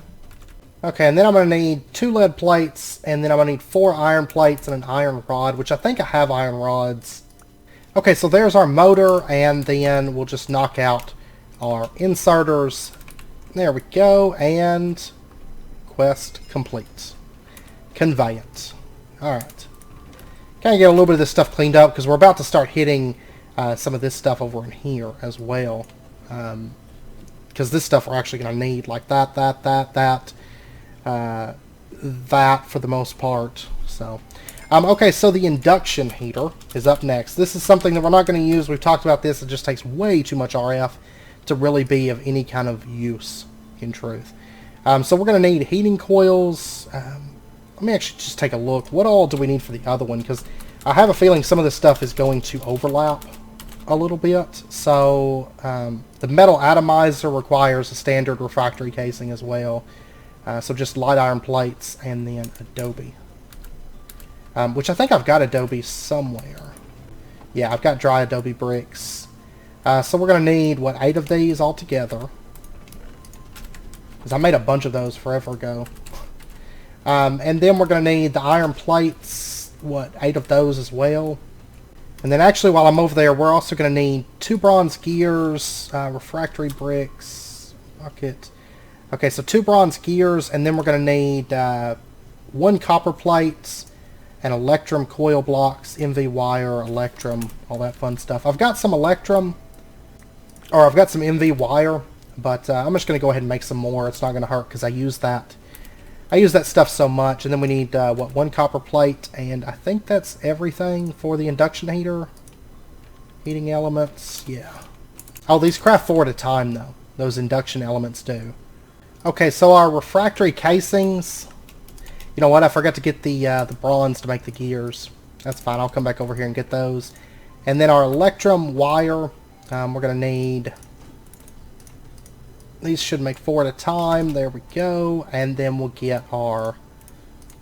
Okay, and then I'm going to need 2 lead plates, and then I'm going to need 4 iron plates and an iron rod, which I think I have iron rods. Okay, so there's our motor, and then we'll just knock out our inserters. There we go, and quest complete. Conveyance. Alright. Kind of get a little bit of this stuff cleaned up, because we're about to start hitting some of this stuff over in here as well. Because this stuff we're actually going to need, like that for the most part. So okay, so the induction heater is up next. This is something that we're not going to use. We've talked about this. It just takes way too much RF to really be of any kind of use, in truth. So we're going to need heating coils. Let me actually just take a look. What all do we need for the other one? Because I have a feeling some of this stuff is going to overlap a little bit. So the metal atomizer requires a standard refractory casing as well. So just light iron plates, and then adobe. Which I think I've got adobe somewhere. Yeah, I've got dry adobe bricks. So we're going to need, what, 8 of these altogether. Because I made a bunch of those forever ago. And then we're going to need the iron plates, what, 8 of those as well. And then actually, while I'm over there, we're also going to need 2 bronze gears, refractory bricks, bucket. Okay, so 2 bronze gears, and then we're going to need 1 copper plate, and electrum coil blocks, MV wire, electrum, all that fun stuff. I've got some electrum, or I've got some MV wire, but I'm just going to go ahead and make some more. It's not going to hurt, because I use that stuff so much. And then we need, what, 1 copper plate, and I think that's everything for the induction heater. Heating elements, yeah. Oh, these craft 4 at a time, though. Those induction elements do. Okay, so our refractory casings, you know what, I forgot to get the bronze to make the gears. That's fine, I'll come back over here and get those. And then our electrum wire, we're going to need, these should make 4 at a time, there we go. And then we'll get our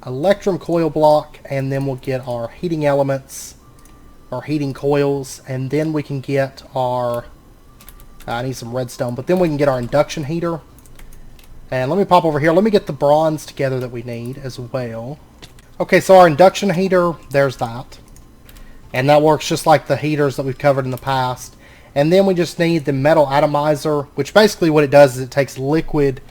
electrum coil block, and then we'll get our heating elements, our heating coils, and then we can get our, I need some redstone, but then we can get our induction heater. And let me pop over here. Let me get the bronze together that we need as well. Okay, so our induction heater, there's that. And that works just like the heaters that we've covered in the past. And then we just need the metal atomizer, which basically what it does is it takes liquid,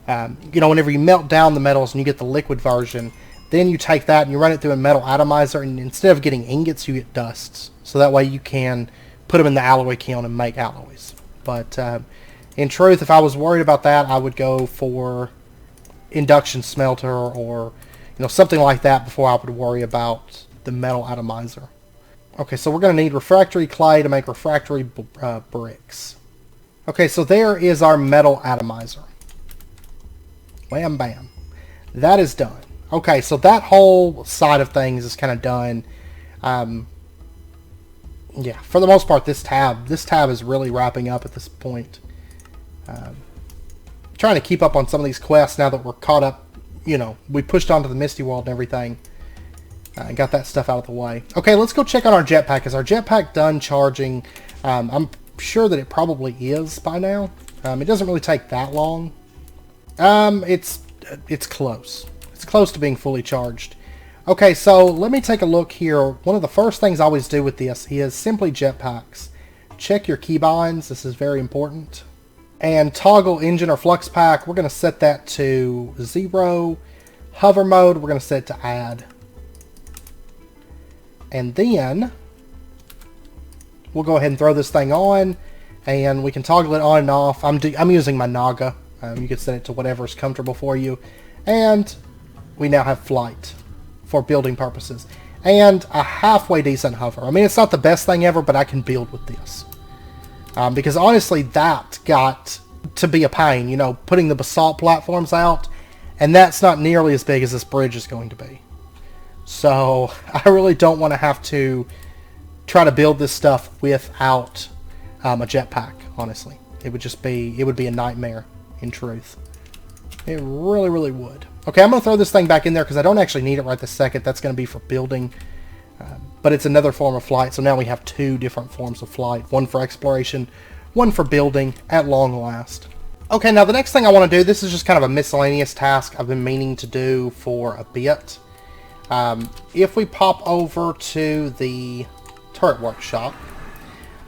whenever you melt down the metals and you get the liquid version, then you take that and you run it through a metal atomizer, and instead of getting ingots, you get dusts. So that way you can put them in the alloy kiln and make alloys. But in truth, if I was worried about that, I would go for induction smelter or something like that before I would worry about the metal atomizer. Okay, so we're going to need refractory clay to make refractory bricks. Okay, so there is our metal atomizer. Wham bam. That is done. Okay, so that whole side of things is kind of done. Yeah, for the most part, this tab is really wrapping up at this point. Trying to keep up on some of these quests now that we're caught up. We pushed onto the Misty World and everything. Got that stuff out of the way. Okay, let's go check on our jetpack. Is our jetpack done charging? I'm sure that it probably is by now. It doesn't really take that long. It's close. It's close to being fully charged. Okay, so let me take a look here. One of the first things I always do with this is simply jetpacks. Check your keybinds. This is very important. And toggle engine or flux pack. We're going to set that to 0. Hover mode, we're going to set it to add. And then we'll go ahead and throw this thing on, and we can toggle it on and off. I'm using my Naga. You can set it to whatever is comfortable for you. And we now have flight for building purposes. And a halfway decent hover. I mean, it's not the best thing ever, but I can build with this. Because honestly, that got to be a pain, putting the basalt platforms out. And that's not nearly as big as this bridge is going to be. So I really don't want to have to try to build this stuff without a jetpack, honestly. It would be a nightmare, in truth. It really, really would. Okay, I'm going to throw this thing back in there because I don't actually need it right this second. That's going to be for building. But it's another form of flight, so now we have 2 different forms of flight. One for exploration, one for building, at long last. Okay, now the next thing I want to do, this is just kind of a miscellaneous task I've been meaning to do for a bit. If we pop over to the turret workshop,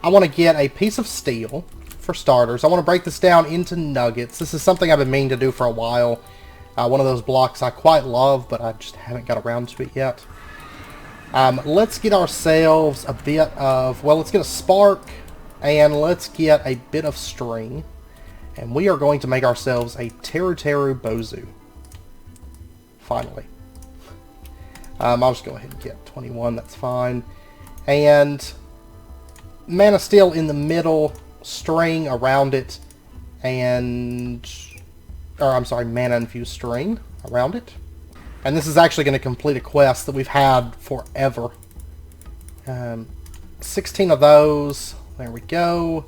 I want to get a piece of steel, for starters. I want to break this down into nuggets. This is something I've been meaning to do for a while. One of those blocks I quite love, but I just haven't got around to it yet. Let's get ourselves a bit of, let's get a spark, and let's get a bit of string. And we are going to make ourselves a Teru Bozu. Finally. I'll just go ahead and get 21, that's fine. And mana steel in the middle, string around it, and, mana infused string around it. And this is actually going to complete a quest that we've had forever. 16 of those, there we go.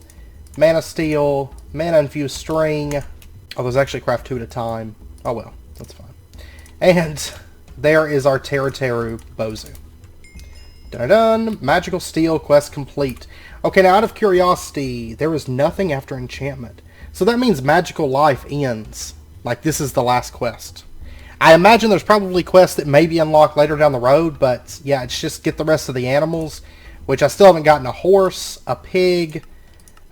Mana steel, mana infused string. Oh, those actually craft 2 at a time. Oh well, that's fine. And there is our Teru Bozu. Dun-dun! Magical steel quest complete. Okay, now out of curiosity, there is nothing after enchantment. So that means magical life ends. Like, this is the last quest. I imagine there's probably quests that may be unlocked later down the road, but yeah, it's just get the rest of the animals, which I still haven't gotten a horse, a pig,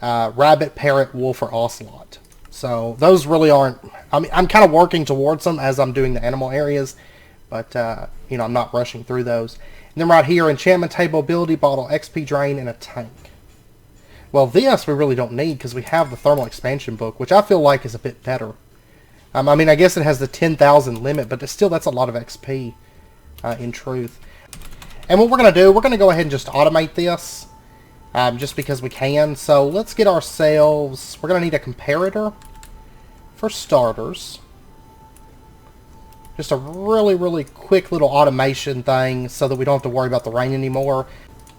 rabbit, parrot, wolf, or ocelot. So those really aren't... I mean, I'm kind of working towards them as I'm doing the animal areas, but, I'm not rushing through those. And then right here, enchantment table, ability bottle, XP drain, and a tank. Well, this we really don't need because we have the thermal expansion book, which I feel like is a bit better. I mean, I guess it has the 10,000 limit, but still, that's a lot of XP, in truth. And what we're going to do, we're going to go ahead and just automate this, just because we can. So let's get ourselves, we're going to need a comparator for starters. Just a really, really quick little automation thing so that we don't have to worry about the rain anymore.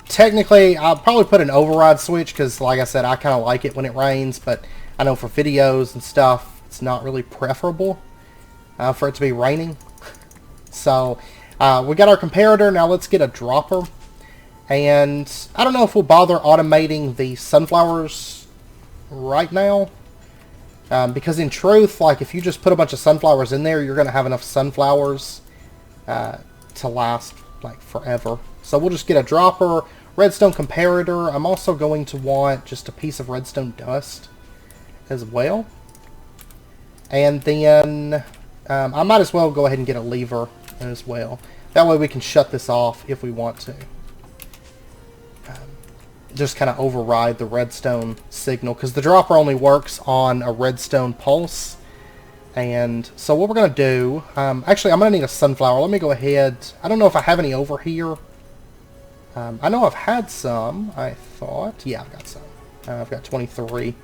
Technically, I'll probably put an override switch because, like I said, I kind of like it when it rains, but I know for videos and stuff, it's not really preferable for it to be raining. So, we got our comparator. Now let's get a dropper. And I don't know if we'll bother automating the sunflowers right now. Because in truth, like, if you just put a bunch of sunflowers in there, you're going to have enough sunflowers to last, like, forever. So we'll just get a dropper, redstone comparator. I'm also going to want just a piece of redstone dust as well. And then I might as well go ahead and get a lever as well. That way we can shut this off if we want to. Just kind of override the redstone signal, because the dropper only works on a redstone pulse. And so what we're going to do, actually I'm going to need a sunflower. Let me go ahead. I don't know if I have any over here. I know I've had some, I thought. Yeah, I've got some. I've got 23.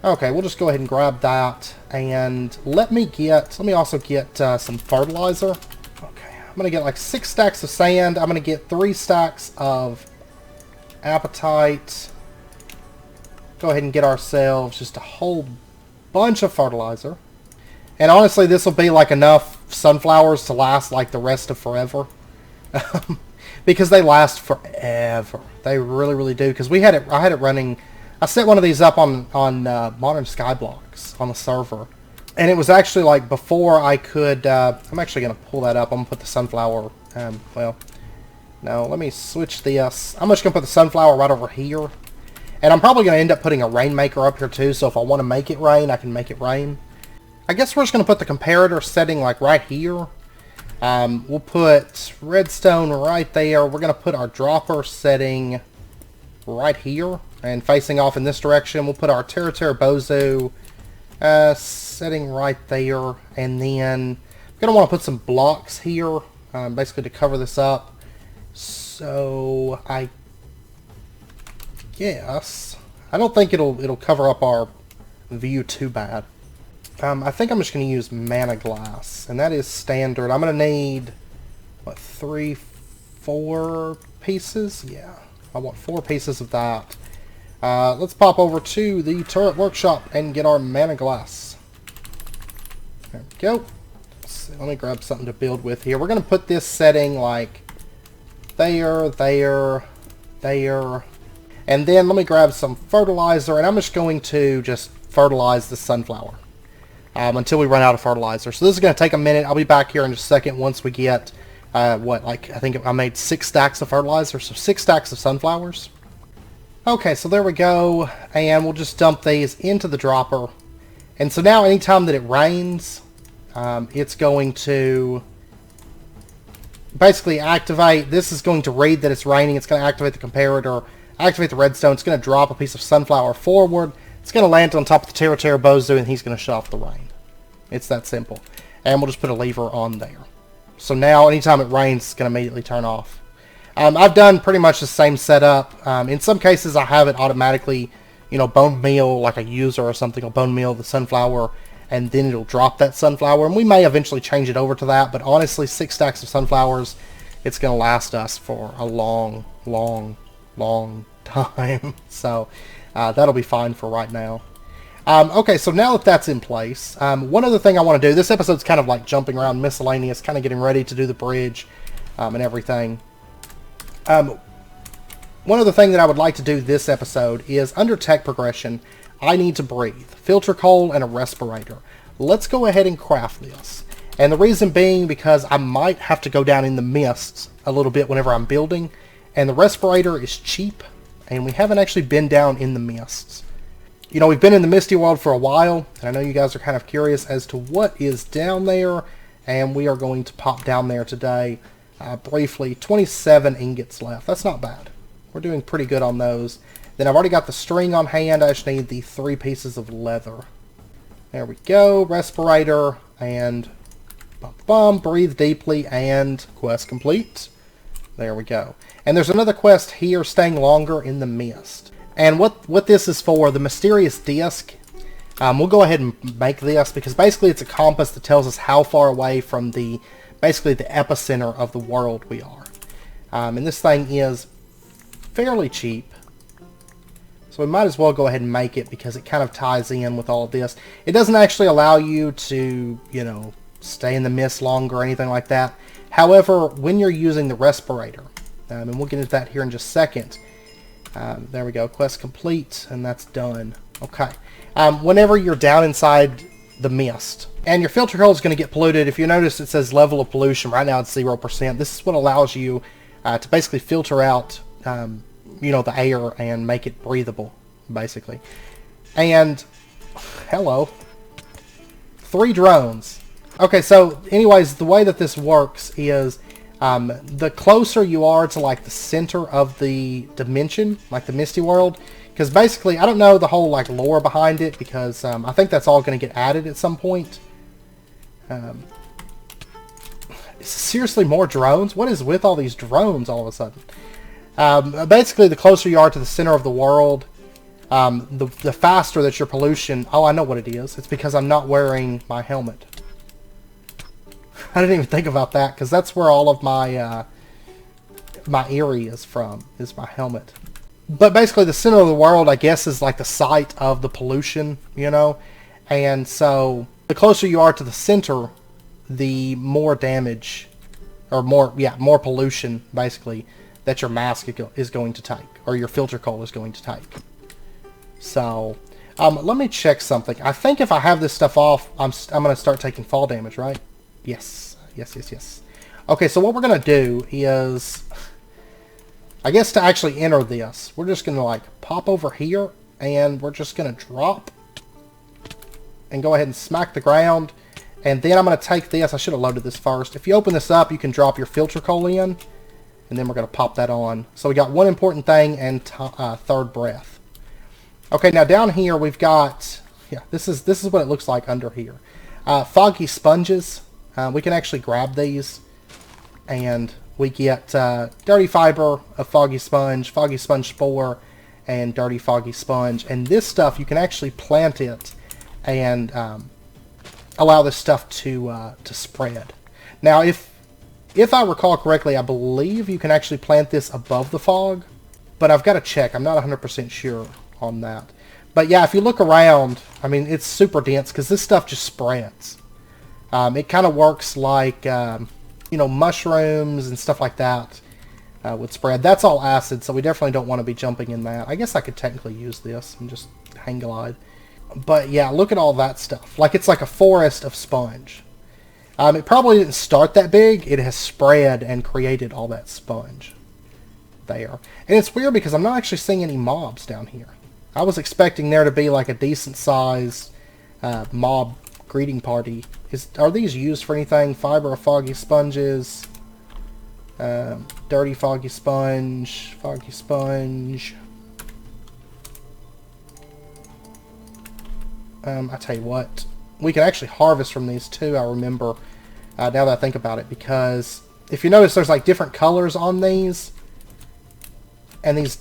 Okay, we'll just go ahead and grab that. And let me also get some fertilizer. Okay, I'm going to get like 6 stacks of sand. I'm going to get 3 stacks of apatite. Go ahead and get ourselves just a whole bunch of fertilizer. And honestly, this will be like enough sunflowers to last like the rest of forever. Because they last forever. They really, really do. Because I had it running. I set one of these up on Modern Skyblocks on the server. And it was actually like before I could, I'm actually going to pull that up. I'm going to put the sunflower, well, no, let me switch this. I'm just going to put the sunflower right over here. And I'm probably going to end up putting a rainmaker up here too, so if I want to make it rain, I can make it rain. I guess we're just going to put the comparator setting like right here. We'll put redstone right there. We're going to put our dropper setting right here and facing off in this direction. We'll put our Terra Bozo setting right there. And then we're going to want to put some blocks here, basically to cover this up. So I guess I don't think it'll cover up our view too bad. I think I'm just going to use mana glass, and that is standard. I'm going to need what, 3, 4 pieces? Yeah, I want 4 pieces of that. Let's pop over to the turret workshop and get our mana glass. There we go. Let me grab something to build with here. We're going to put this setting like there, there, there. And then let me grab some fertilizer, and I'm just going to just fertilize the sunflower until we run out of fertilizer. So this is going to take a minute. I'll be back here in just a second once we get, I think I made 6 stacks of fertilizer, so 6 stacks of sunflowers. Okay, so there we go, and we'll just dump these into the dropper. And so now anytime that it rains, it's going to basically activate. This is going to read that it's raining. It's going to activate the comparator, activate the redstone. It's going to drop a piece of sunflower forward. It's going to land on top of the Terra Bozo, and he's going to shut off the rain. It's that simple. And we'll just put a lever on there. So now anytime it rains, it's going to immediately turn off. I've done pretty much the same setup. In some cases, I have it automatically, bone meal, like a user or something will bone meal the sunflower, and then it'll drop that sunflower. And we may eventually change it over to that, but honestly, 6 stacks of sunflowers, it's going to last us for a long, long, long time. So that'll be fine for right now. Okay, so now that that's in place, one other thing I want to do, this episode's kind of like jumping around miscellaneous, kind of getting ready to do the bridge and everything. One other thing that I would like to do this episode is under tech progression, I need to breathe, filter coal, and a respirator. Let's go ahead and craft this. And the reason being because I might have to go down in the mists a little bit whenever I'm building, and the respirator is cheap, and we haven't actually been down in the mists. We've been in the misty world for a while, and I know you guys are kind of curious as to what is down there, and we are going to pop down there today briefly. 27 ingots left. That's not bad. We're doing pretty good on those. Then I've already got the string on hand. I just need the 3 pieces of leather. There we go. Respirator, and breathe deeply, and quest complete. There we go. And there's another quest here, staying longer in the mist. And what this is for, the mysterious disc, we'll go ahead and make this, because basically it's a compass that tells us how far away from basically the epicenter of the world we are. And this thing is fairly cheap, so we might as well go ahead and make it, because it kind of ties in with all of this. It doesn't actually allow you to, stay in the mist longer or anything like that. However, when you're using the respirator, and we'll get into that here in just a second. There we go, quest complete, and that's done. Okay. Whenever you're down inside the mist, and your filter coal is going to get polluted, if you notice it says level of pollution, right now it's 0%. This is what allows you to basically filter out you know, the air and make it breathable, basically. And, hello. 3 drones. Okay, so anyways, the way that this works is the closer you are to like the center of the dimension, like the Misty world, because basically, I don't know the whole like lore behind it, because I think that's all going to get added at some point. Seriously, more drones? What is with all these drones all of a sudden? Basically, the closer you are to the center of the world, the faster that your pollution... Oh, I know what it is. It's because I'm not wearing my helmet. I didn't even think about that, because that's where all of my my area is from, is my helmet. But basically, the center of the world, I guess, is like the site of the pollution, you know? And so, the closer you are to the center, the more damage, or more pollution, basically, that your mask is going to take, or your filter coal is going to take. So, let me check something. I think if I have this stuff off, I'm going to start taking fall damage, right? Yes. Yes. Okay, so what we're going to do is, I guess to actually enter this, we're just going to like pop over here, and we're just going to drop, and go ahead and smack the ground. And then I'm going to take this. I should have loaded this first. If you open this up, you can drop your filter coal in, and then we're going to pop that on. So we got one important thing and third breath. Okay, now down here we've got, this is what it looks like under here. Foggy sponges. We can actually grab these, and we get dirty fiber, a foggy sponge spore, and dirty foggy sponge. And this stuff, you can actually plant it and allow this stuff to spread. Now, if I recall correctly, I believe you can actually plant this above the fog, but I've got to check. I'm not 100% sure on that. But yeah, if you look around, I mean, it's super dense because this stuff just spreads. It kind of works like, you know, mushrooms and stuff like that would spread. That's all acid, so we definitely don't want to be jumping in that. I guess I could technically use this and just hang glide. But yeah, look at all that stuff. Like, it's like a forest of sponge. It probably didn't start that big. It has spread and created all that sponge there. And it's weird because I'm not actually seeing any mobs down here. I was expecting there to be like a decent sized mob greeting party. Are these used for anything? Fiber of foggy sponges, dirty foggy sponge. I tell you what, we can actually harvest from these too, I remember, now that I think about it, because if you notice there's like different colors on these, and these,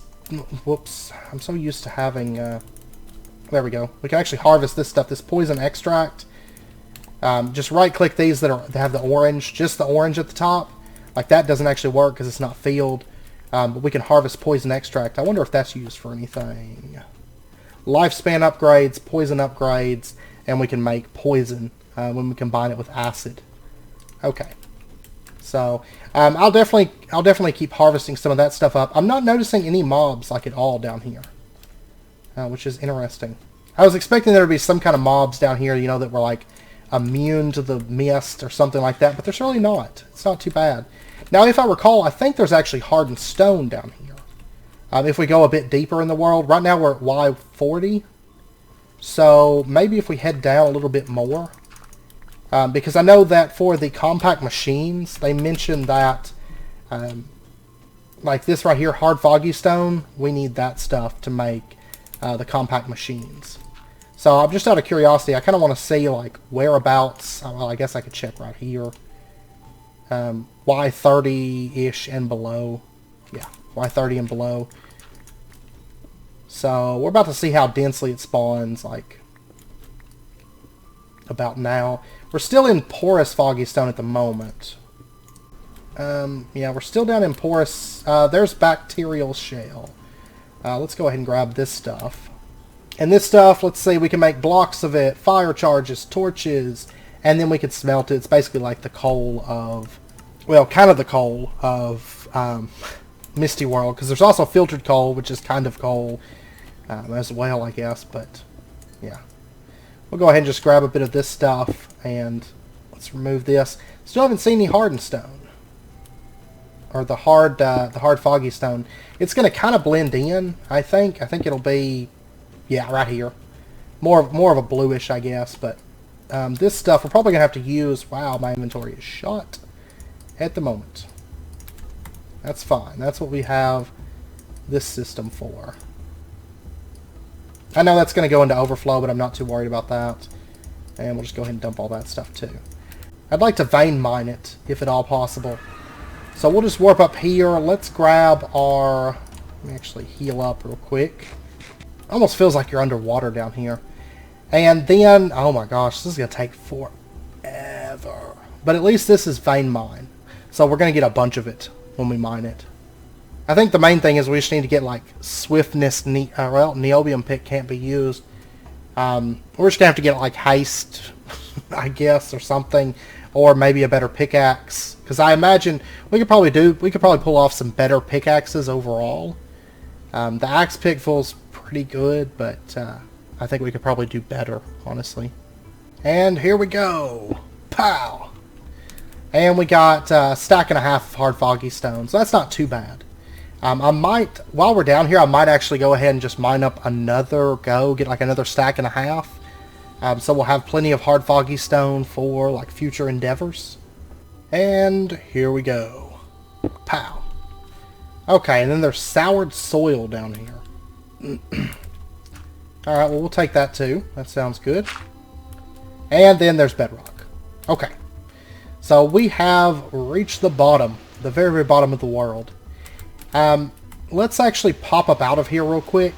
whoops, I'm so used to having, there we go, we can actually harvest this stuff, this poison extract. Just right click these that have the orange, just the orange at the top, like that doesn't actually work because it's not filled, but we can harvest poison extract. I wonder if that's used for anything. Lifespan upgrades, poison upgrades, and we can make poison when we combine it with acid. Okay, so I'll definitely keep harvesting some of that stuff up. I'm not noticing any mobs like at all down here, which is interesting. I was expecting there to be some kind of mobs down here, you know, that were like immune to the mist or something like that, but there's really not. It's not too bad. Now, if I recall, I think there's actually hardened stone down here. If we go a bit deeper in the world, right now we're at Y40, so maybe if we head down a little bit more, because I know that for the compact machines, they mentioned that, like this right here, hard foggy stone, we need that stuff to make the compact machines. So I'm just out of curiosity, I kind of want to see like whereabouts. Well, I guess I could check right here. Y30-ish and below. Yeah, Y30 and below. So we're about to see how densely it spawns, like about now. We're still in porous foggy stone at the moment. Yeah, we're still down in porous. There's bacterial shale. Let's go ahead and grab this stuff. And this stuff, let's see, we can make blocks of it, fire charges, torches, and then we can smelt it. It's basically like the coal of, well, kind of the coal of Misty World, because there's also filtered coal, which is kind of coal as well, I guess, but yeah. We'll go ahead and just grab a bit of this stuff, and let's remove this. Still haven't seen any hardened stone. or the hard foggy stone, it's going to kind of blend in, I think. I think it'll be, yeah, right here. More of a bluish, I guess, but this stuff we're probably going to have to use. Wow, my inventory is shot at the moment. That's fine. That's what we have this system for. I know that's going to go into overflow, but I'm not too worried about that. And we'll just go ahead and dump all that stuff too. I'd like to vein mine it, if at all possible. So we'll just warp up here. Let's grab our... Let me actually heal up real quick. Almost feels like you're underwater down here. And then... Oh my gosh, this is going to take forever. But at least this is vein mine. So we're going to get a bunch of it when we mine it. I think the main thing is we just need to get like swiftness. Well, niobium pick can't be used. We're just going to have to get like haste, I guess, or something. Or maybe a better pickaxe. Because I imagine we could probably pull off some better pickaxes overall. The axe pick feels pretty good, but I think we could probably do better, honestly. And here we go. Pow! And we got a stack and a half of hard foggy stones. So that's not too bad. I might, while we're down here, I might actually go ahead and just mine up get like another stack and a half. So we'll have plenty of hard foggy stone for like future endeavors. And here we go. Pow. Okay, and then there's soured soil down here. Alright, well we'll take that too. That sounds good. And then there's bedrock. Okay. So we have reached the bottom. The very, very bottom of the world. Let's actually pop up out of here real quick.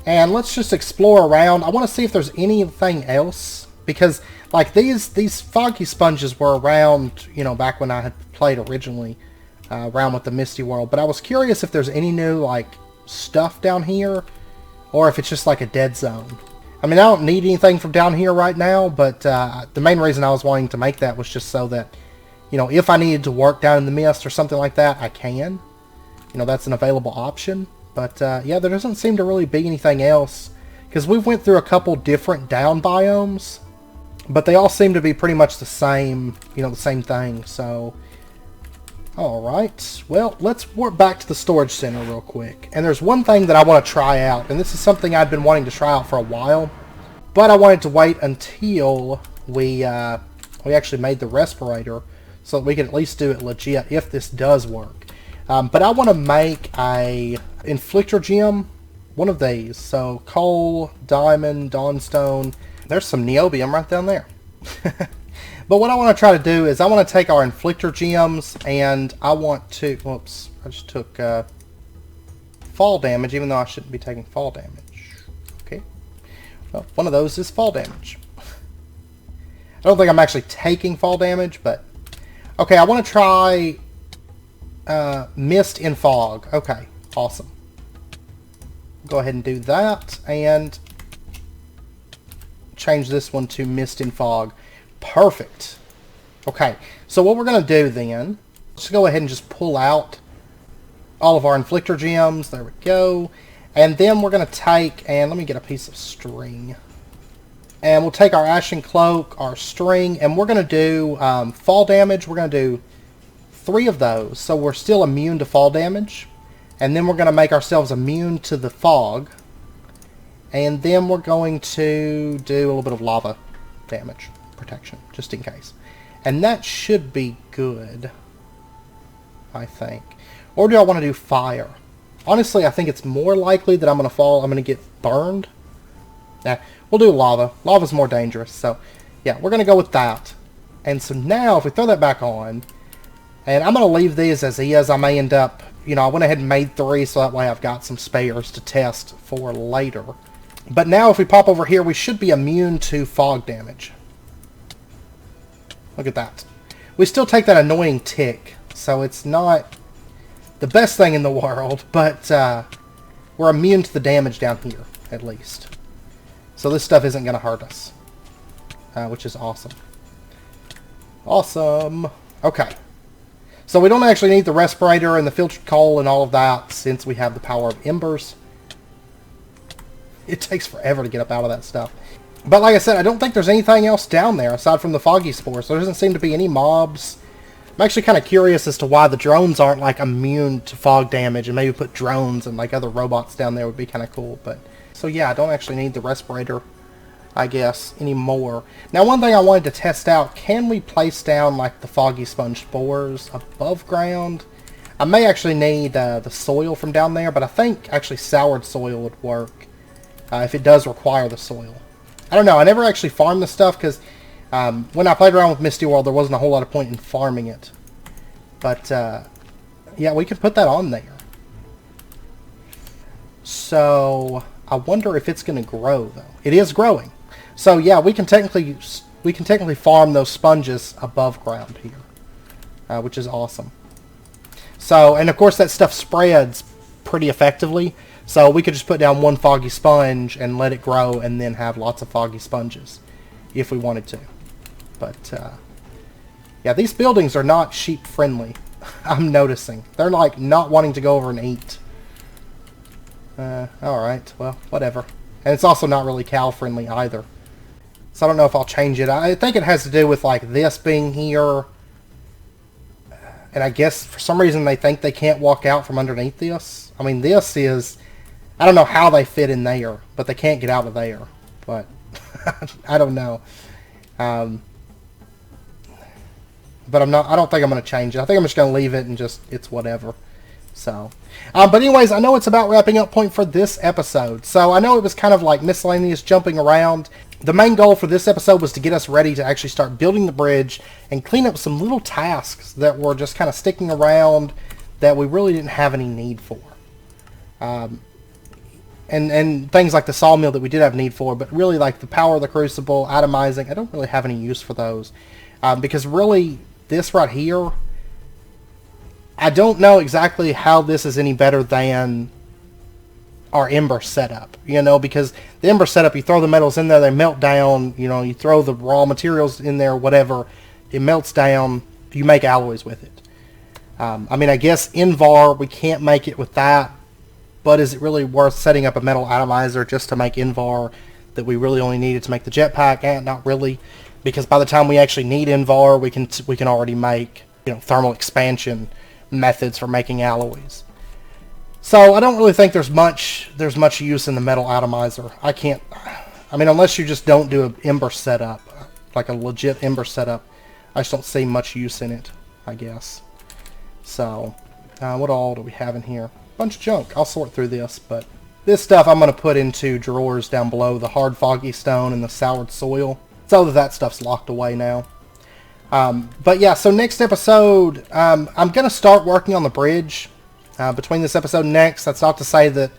And let's just explore around. I want to see if there's anything else. Because, like, these foggy sponges were around, you know, back when I had played originally. Around with the Misty world. But I was curious if there's any new, like, stuff down here. Or if it's just, like, a dead zone. I mean, I don't need anything from down here right now. But the main reason I was wanting to make that was just so that, you know, if I needed to work down in the mist or something like that, I can. You know, that's an available option. But, yeah, there doesn't seem to really be anything else. Because we went through a couple different down biomes. But they all seem to be pretty much the same, you know, the same thing. So, alright. Well, let's warp back to the storage center real quick. And there's one thing that I want to try out. And this is something I've been wanting to try out for a while. But I wanted to wait until we actually made the respirator. So that we can at least do it legit if this does work. But I want to make a inflictor gem, one of these. So coal, diamond, dawnstone. There's some niobium right down there. But what I want to try to do is I want to take our inflictor gems and I want to... Whoops, I just took fall damage even though I shouldn't be taking fall damage. Okay. Well, one of those is fall damage. I don't think I'm actually taking fall damage, but... Okay, I want to try... mist in fog. Okay, awesome. Go ahead and do that and change this one to mist in fog. Perfect. Okay, so what we're going to do then, let's go ahead and just pull out all of our inflictor gems. There we go. And then we're going to take, and let me get a piece of string. And we'll take our ashen cloak, our string, and we're going to do fall damage. We're going to do 3 of those, so we're still immune to fall damage. And then we're going to make ourselves immune to the fog. And then we're going to do a little bit of lava damage protection, just in case. And that should be good, I think. Or do I want to do fire? Honestly, I think it's more likely that I'm going to get burned. Yeah, we'll do lava. Lava's more dangerous, so yeah, we're going to go with that. And so now, if we throw that back on, and I'm going to leave these as is. I may end up, you know, I went ahead and made 3 so that way I've got some spares to test for later. But now if we pop over here, we should be immune to fog damage. Look at that. We still take that annoying tick, so it's not the best thing in the world, but we're immune to the damage down here, at least. So this stuff isn't going to hurt us, which is awesome. Awesome. Okay. So we don't actually need the respirator and the filtered coal and all of that since we have the power of embers. It takes forever to get up out of that stuff. But like I said, I don't think there's anything else down there aside from the foggy spores. There doesn't seem to be any mobs I'm actually kind of curious as to why the drones aren't like immune to fog damage, and maybe put drones and like other robots down there would be kind of cool. But so yeah, I don't actually need the respirator, I guess, anymore. Now, one thing I wanted to test out, can we place down like the foggy sponge spores above ground? I may actually need the soil from down there, but I think actually soured soil would work if it does require the soil. I don't know. I never actually farmed this stuff because when I played around with Misty World, there wasn't a whole lot of point in farming it. But yeah, we can put that on there. So I wonder if it's going to grow though. It is growing. So yeah, we can technically farm those sponges above ground here, which is awesome. So, and of course that stuff spreads pretty effectively. So we could just put down one foggy sponge and let it grow, and then have lots of foggy sponges if we wanted to. But yeah, these buildings are not sheep friendly. I'm noticing they're like not wanting to go over and eat. Alright, well, whatever. And it's also not really cow friendly either. So I don't know if I'll change it. I think it has to do with like this being here. And I guess for some reason they think they can't walk out from underneath this. I mean, this is... I don't know how they fit in there, but they can't get out of there. But I don't know. But I don't think I'm going to change it. I think I'm just going to leave it and just, it's whatever. So, but anyways, I know it's about wrapping up point for this episode. So I know it was kind of like miscellaneous jumping around. The main goal for this episode was to get us ready to actually start building the bridge and clean up some little tasks that were just kind of sticking around that we really didn't have any need for. And things like the sawmill that we did have need for, but really like the power of the crucible, atomizing, I don't really have any use for those. Because really, this right here, I don't know exactly how this is any better than our ember setup, you know, because the ember setup, you throw the metals in there, they melt down, you know, you throw the raw materials in there, whatever, it melts down, you make alloys with it. I mean, I guess Invar, we can't make it with that, but is it really worth setting up a metal atomizer just to make Invar that we really only needed to make the jetpack? Not really, because by the time we actually need Invar, we can already make, you know, thermal expansion methods for making alloys. So I don't really think there's much use in the metal atomizer. I mean, unless you just don't do an ember setup, like a legit ember setup, I just don't see much use in it, I guess. So, what all do we have in here? Bunch of junk. I'll sort through this, but this stuff I'm going to put into drawers down below, the hard foggy stone and the soured soil, so that stuff's locked away now. But yeah, so next episode, I'm going to start working on the bridge. Between this episode and next, that's not to say that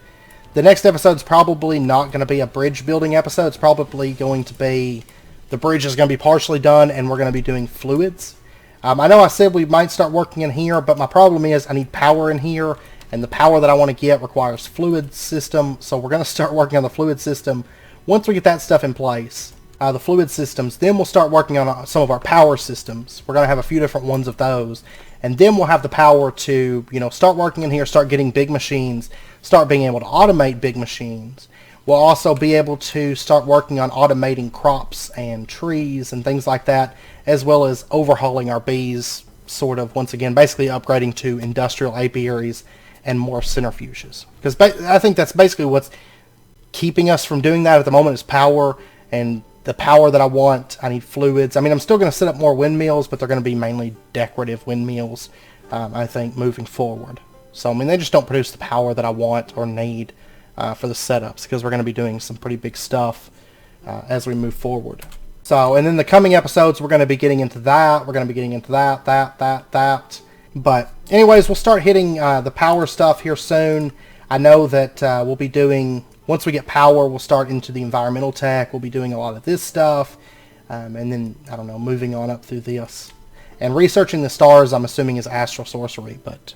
the next episode's probably not going to be a bridge building episode. It's probably going to be, the bridge is going to be partially done and we're going to be doing fluids. I know I said we might start working in here, but my problem is I need power in here, and the power that I want to get requires fluid system, so we're going to start working on the fluid system. Once we get that stuff in place, the fluid systems, then we'll start working on some of our power systems. We're going to have a few different ones of those. And then we'll have the power to, you know, start working in here, start getting big machines, start being able to automate big machines. We'll also be able to start working on automating crops and trees and things like that, as well as overhauling our bees, sort of, once again, basically upgrading to industrial apiaries and more centrifuges. Because I think that's basically what's keeping us from doing that at the moment is power, and the power that I want, I need fluids. I mean, I'm still going to set up more windmills, but they're going to be mainly decorative windmills, I think, moving forward. So, I mean, they just don't produce the power that I want or need for the setups, because we're going to be doing some pretty big stuff as we move forward. So, and then the coming episodes, we're going to be getting into that. We're going to be getting into that. But anyways, we'll start hitting the power stuff here soon. I know that we'll be doing... Once we get power, we'll start into the environmental tech. We'll be doing a lot of this stuff. And then, I don't know, moving on up through this. And researching the stars, I'm assuming, is astral sorcery. But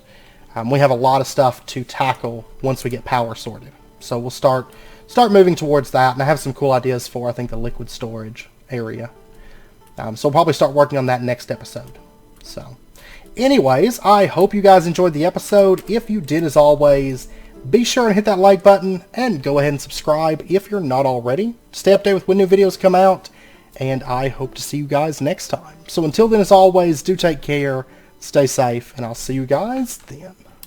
we have a lot of stuff to tackle once we get power sorted. So we'll start moving towards that. And I have some cool ideas for, I think, the liquid storage area. So we'll probably start working on that next episode. So, anyways, I hope you guys enjoyed the episode. If you did, as always, be sure and hit that like button and go ahead and subscribe if you're not already. Stay updated with when new videos come out, and I hope to see you guys next time. So until then, as always, do take care, stay safe, and I'll see you guys then.